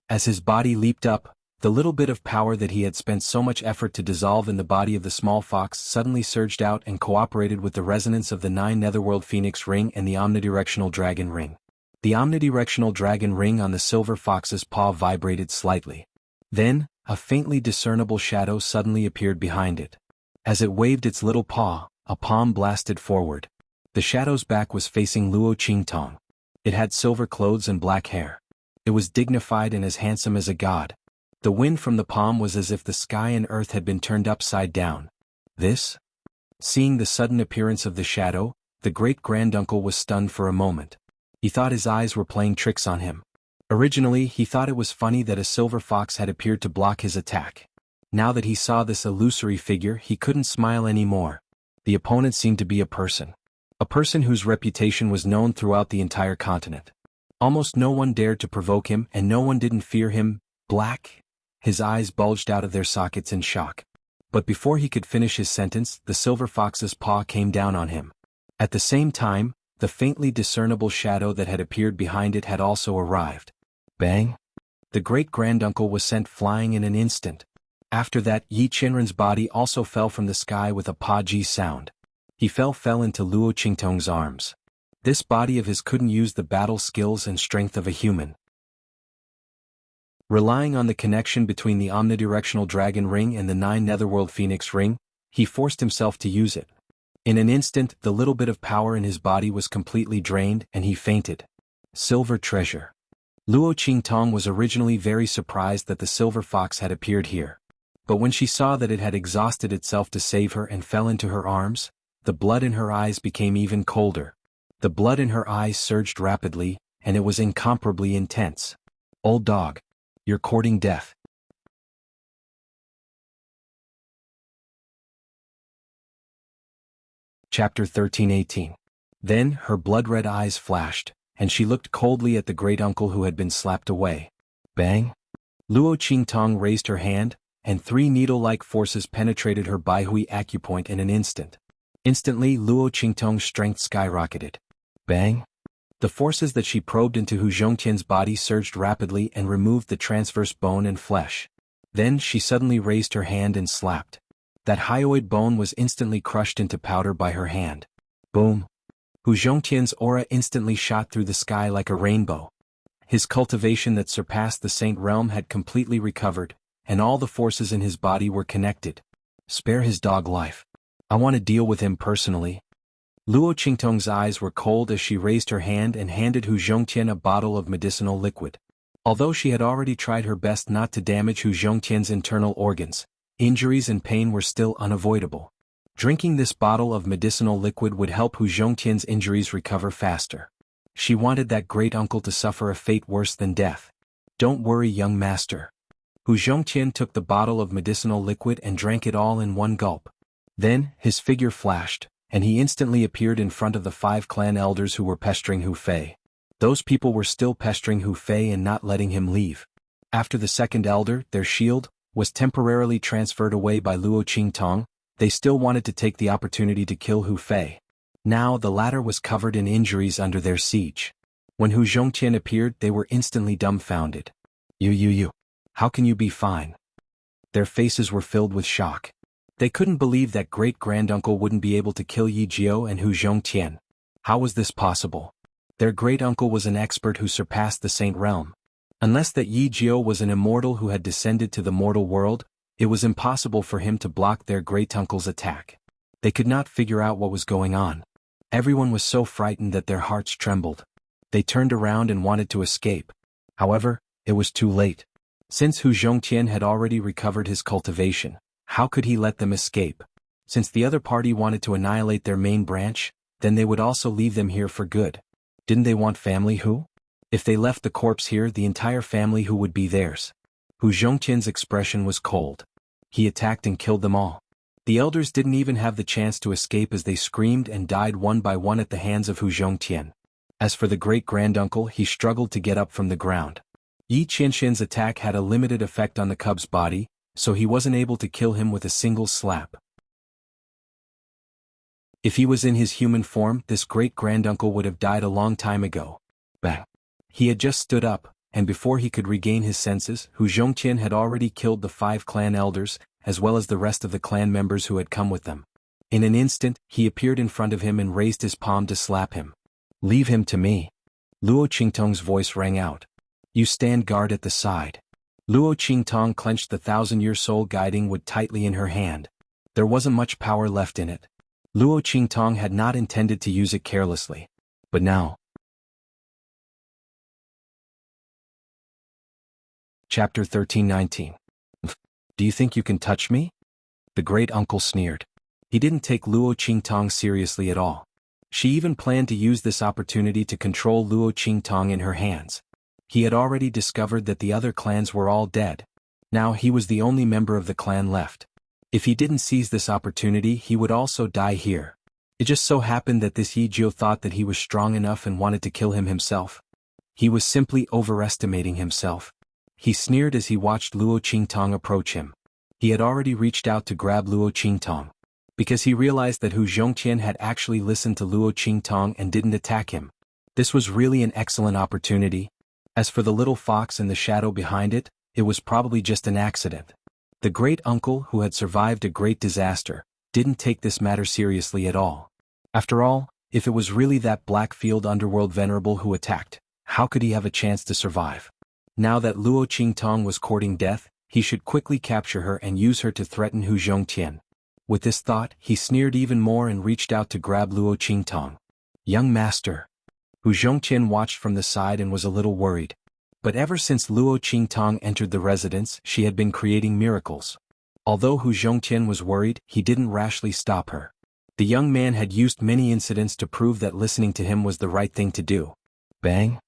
As his body leaped up, the little bit of power that he had spent so much effort to dissolve in the body of the small fox suddenly surged out and cooperated with the resonance of the 9 Netherworld Phoenix Ring and the Omnidirectional Dragon Ring. The Omnidirectional Dragon Ring on the silver fox's paw vibrated slightly. Then, a faintly discernible shadow suddenly appeared behind it. As it waved its little paw, a palm blasted forward. The shadow's back was facing Luo Qingtong. It had silver clothes and black hair. It was dignified and as handsome as a god. The wind from the palm was as if the sky and earth had been turned upside down. This? Seeing the sudden appearance of the shadow, the great-granduncle was stunned for a moment. He thought his eyes were playing tricks on him. Originally, he thought it was funny that a silver fox had appeared to block his attack. Now that he saw this illusory figure, he couldn't smile anymore. The opponent seemed to be a person. A person whose reputation was known throughout the entire continent. Almost no one dared to provoke him and no one didn't fear him. Black? His eyes bulged out of their sockets in shock. But before he could finish his sentence, the silver fox's paw came down on him. At the same time, the faintly discernible shadow that had appeared behind it had also arrived. Bang! The great-granduncle was sent flying in an instant. After that, Yi Qianren's body also fell from the sky with a pa-ji sound. He fell into Luo Qingtong's arms. This body of his couldn't use the battle skills and strength of a human. Relying on the connection between the Omnidirectional Dragon Ring and the 9 Netherworld Phoenix Ring, he forced himself to use it. In an instant, the little bit of power in his body was completely drained and he fainted. Silver treasure. Luo Qingtong was originally very surprised that the silver fox had appeared here. But when she saw that it had exhausted itself to save her and fell into her arms, the blood in her eyes became even colder. The blood in her eyes surged rapidly, and it was incomparably intense. Old dog. You're courting death. Chapter 13-18. Then, her blood-red eyes flashed, and she looked coldly at the great-uncle who had been slapped away. Bang! Luo Qingtong raised her hand, and 3 needle-like forces penetrated her Baihui acupoint in an instant. Instantly, Luo Qingtong's strength skyrocketed. Bang! The forces that she probed into Hu Zhongtian's body surged rapidly and removed the transverse bone and flesh. Then she suddenly raised her hand and slapped. That hyoid bone was instantly crushed into powder by her hand. Boom! Hu Zhongtian's aura instantly shot through the sky like a rainbow. His cultivation that surpassed the Saint Realm had completely recovered, and all the forces in his body were connected. Spare his dog life. I want to deal with him personally. Luo Qingtong's eyes were cold as she raised her hand and handed Hu Zhongtian a bottle of medicinal liquid. Although she had already tried her best not to damage Hu Zhongtian's internal organs, injuries and pain were still unavoidable. Drinking this bottle of medicinal liquid would help Hu Zhongtian's injuries recover faster. She wanted that great-uncle to suffer a fate worse than death. Don't worry, young master. Hu Zhongtian took the bottle of medicinal liquid and drank it all in one gulp. Then, his figure flashed, and he instantly appeared in front of the 5 clan elders who were pestering Hu Fei. Those people were still pestering Hu Fei and not letting him leave. After the second elder, their shield, was temporarily transferred away by Luo Qingtong, they still wanted to take the opportunity to kill Hu Fei. Now the latter was covered in injuries under their siege. When Hu Zhongtian appeared, they were instantly dumbfounded. You. How can you be fine? Their faces were filled with shock. They couldn't believe that great-granduncle wouldn't be able to kill Yi Jiao and Hu Zhongtian. How was this possible? Their great-uncle was an expert who surpassed the Saint Realm. Unless that Yi Jiao was an immortal who had descended to the mortal world, it was impossible for him to block their great-uncle's attack. They could not figure out what was going on. Everyone was so frightened that their hearts trembled. They turned around and wanted to escape. However, it was too late. Since Hu Zhongtian had already recovered his cultivation, how could he let them escape? Since the other party wanted to annihilate their main branch, then they would also leave them here for good. Didn't they want family Hu? If they left the corpse here, the entire family Hu would be theirs. Hu Zhongtian's expression was cold. He attacked and killed them all. The elders didn't even have the chance to escape as they screamed and died one by one at the hands of Hu Zhongtian. As for the great-granduncle, he struggled to get up from the ground. Yi Qianxian's attack had a limited effect on the cub's body, so he wasn't able to kill him with a single slap. If he was in his human form, this great-granduncle would have died a long time ago. Bang! He had just stood up, and before he could regain his senses, Hu Zhongtian had already killed the 5 clan elders, as well as the rest of the clan members who had come with them. In an instant, he appeared in front of him and raised his palm to slap him. "Leave him to me." Luo Qingtong's voice rang out. "You stand guard at the side." Luo Qingtong clenched the 1,000-year soul guiding wood tightly in her hand. There wasn't much power left in it. Luo Qingtong had not intended to use it carelessly. But now. Chapter 13:19. Do you think you can touch me? The great-uncle sneered. He didn't take Luo Qingtong seriously at all. She even planned to use this opportunity to control Luo Qingtong in her hands. He had already discovered that the other clans were all dead. Now he was the only member of the clan left. If he didn't seize this opportunity, he would also die here. It just so happened that this Yi Jiao thought that he was strong enough and wanted to kill him himself. He was simply overestimating himself. He sneered as he watched Luo Qingtong approach him. He had already reached out to grab Luo Qingtong. Because he realized that Hu Zhongtian had actually listened to Luo Qingtong and didn't attack him. This was really an excellent opportunity. As for the little fox in the shadow behind it, it was probably just an accident. The great-uncle, who had survived a great disaster, didn't take this matter seriously at all. After all, if it was really that Blackfield underworld venerable who attacked, how could he have a chance to survive? Now that Luo Qingtong was courting death, he should quickly capture her and use her to threaten Hu Zhongtian. With this thought, he sneered even more and reached out to grab Luo Qingtong. "Young master." Hu Zhongtian watched from the side and was a little worried. But ever since Luo Qingtong entered the residence, she had been creating miracles. Although Hu Zhongtian was worried, he didn't rashly stop her. The young man had used many incidents to prove that listening to him was the right thing to do. Bang!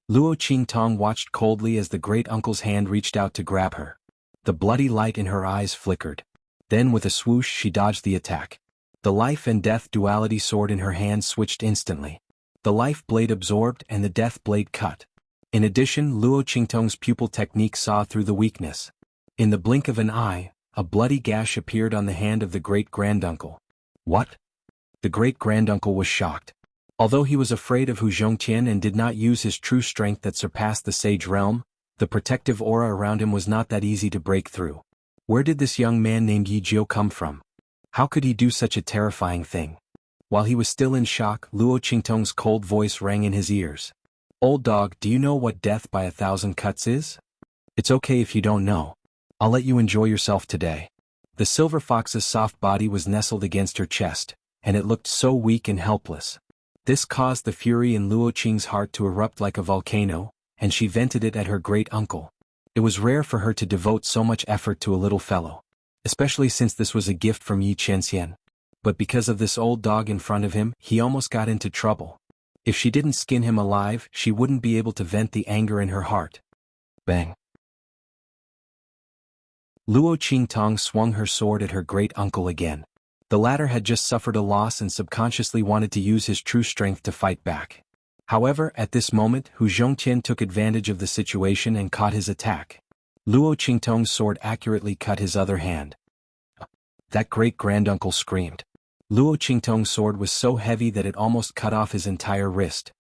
Luo Qingtong watched coldly as the great-uncle's hand reached out to grab her. The bloody light in her eyes flickered. Then with a swoosh she dodged the attack. The life and death duality sword in her hand switched instantly. The life blade absorbed and the death blade cut. In addition, Luo Qingtong's pupil technique saw through the weakness. In the blink of an eye, a bloody gash appeared on the hand of the great-granduncle. What? The great-granduncle was shocked. Although he was afraid of Hu Zhongtian and did not use his true strength that surpassed the sage realm, the protective aura around him was not that easy to break through. Where did this young man named Yi Jiao come from? How could he do such a terrifying thing? While he was still in shock, Luo Qingtong's cold voice rang in his ears. "Old dog, do you know what death by 1,000 cuts is? It's okay if you don't know. I'll let you enjoy yourself today." The silver fox's soft body was nestled against her chest, and it looked so weak and helpless. This caused the fury in Luo Qing's heart to erupt like a volcano, and she vented it at her great-uncle. It was rare for her to devote so much effort to a little fellow, especially since this was a gift from Yi Qianxian. But because of this old dog in front of him, he almost got into trouble. If she didn't skin him alive, she wouldn't be able to vent the anger in her heart. Bang! Luo Qingtong swung her sword at her great-uncle again. The latter had just suffered a loss and subconsciously wanted to use his true strength to fight back. However, at this moment, Hu Zhongtian took advantage of the situation and caught his attack. Luo Qingtong's sword accurately cut his other hand. That great-granduncle screamed. Luo Qingtong's sword was so heavy that it almost cut off his entire wrist.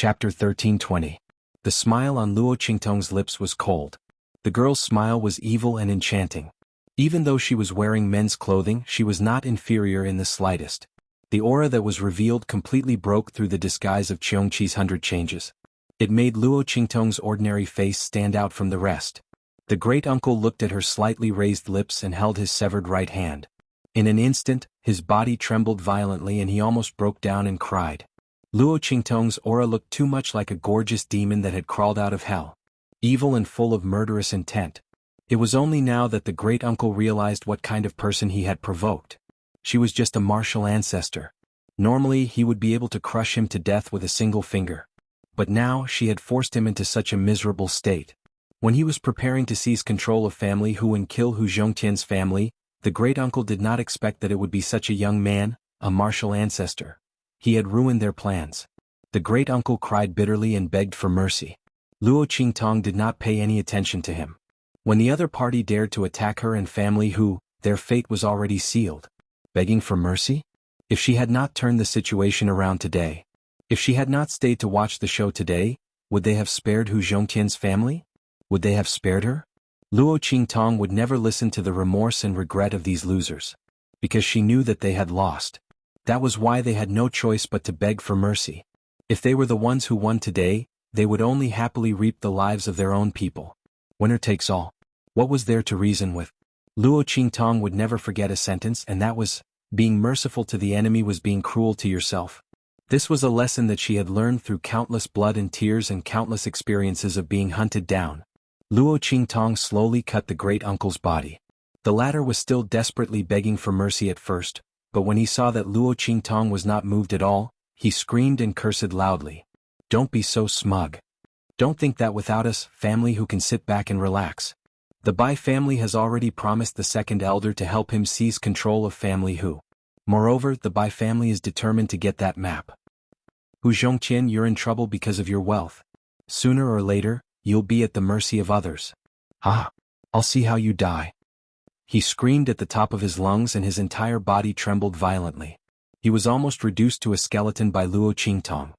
Chapter 13:20. The smile on Luo Qingtong's lips was cold. The girl's smile was evil and enchanting. Even though she was wearing men's clothing, she was not inferior in the slightest. The aura that was revealed completely broke through the disguise of Qiongqi's 100 changes. It made Luo Qingtong's ordinary face stand out from the rest. The great-uncle looked at her slightly raised lips and held his severed right hand. In an instant, his body trembled violently and he almost broke down and cried. Luo Qingtong's aura looked too much like a gorgeous demon that had crawled out of hell. Evil and full of murderous intent. It was only now that the great-uncle realized what kind of person he had provoked. She was just a martial ancestor. Normally he would be able to crush him to death with a single finger. But now she had forced him into such a miserable state. When he was preparing to seize control of Family Hu and kill Hu Zhongtian's family, the great-uncle did not expect that it would be such a young man, a martial ancestor. He had ruined their plans. The great-uncle cried bitterly and begged for mercy. Luo Qingtong did not pay any attention to him. When the other party dared to attack her and Family Hu, their fate was already sealed. Begging for mercy? If she had not turned the situation around today, if she had not stayed to watch the show today, would they have spared Hu Zhongtian's family? Would they have spared her? Luo Qingtong would never listen to the remorse and regret of these losers. Because she knew that they had lost. That was why they had no choice but to beg for mercy. If they were the ones who won today, they would only happily reap the lives of their own people. Winner takes all. What was there to reason with? Luo Qingtong would never forget a sentence, and that was, being merciful to the enemy was being cruel to yourself. This was a lesson that she had learned through countless blood and tears and countless experiences of being hunted down. Luo Qingtong slowly cut the great-uncle's body. The latter was still desperately begging for mercy at first, but when he saw that Luo Qingtong was not moved at all, he screamed and cursed loudly. Don't be so smug. Don't think that without us, Family Hu can sit back and relax. The Bai family has already promised the second elder to help him seize control of Family Hu. Moreover, the Bai family is determined to get that map. Hu Zhongqian, you're in trouble because of your wealth. Sooner or later, you'll be at the mercy of others. Ah, I'll see how you die. He screamed at the top of his lungs and his entire body trembled violently. He was almost reduced to a skeleton by Luo Qingtong.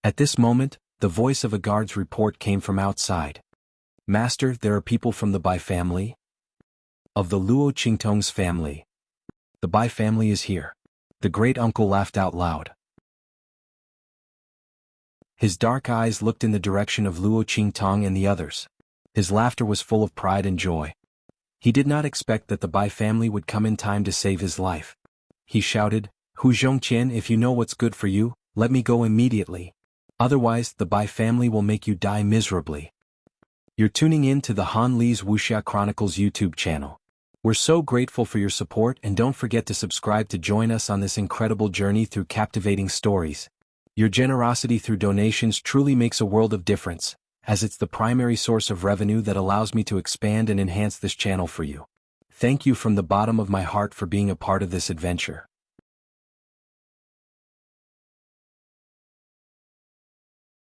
At this moment, the voice of a guard's report came from outside. Master, there are people from the Bai family. Of the Luo Qingtong's family. The Bai family is here. The great-uncle laughed out loud. His dark eyes looked in the direction of Luo Qingtong and the others. His laughter was full of pride and joy. He did not expect that the Bai family would come in time to save his life. He shouted, Hu Zhongqian, if you know what's good for you, let me go immediately. Otherwise, the Bai family will make you die miserably. You're tuning in to the Han Li's Wuxia Chronicles YouTube channel. We're so grateful for your support, and don't forget to subscribe to join us on this incredible journey through captivating stories. Your generosity through donations truly makes a world of difference, as it's the primary source of revenue that allows me to expand and enhance this channel for you. Thank you from the bottom of my heart for being a part of this adventure.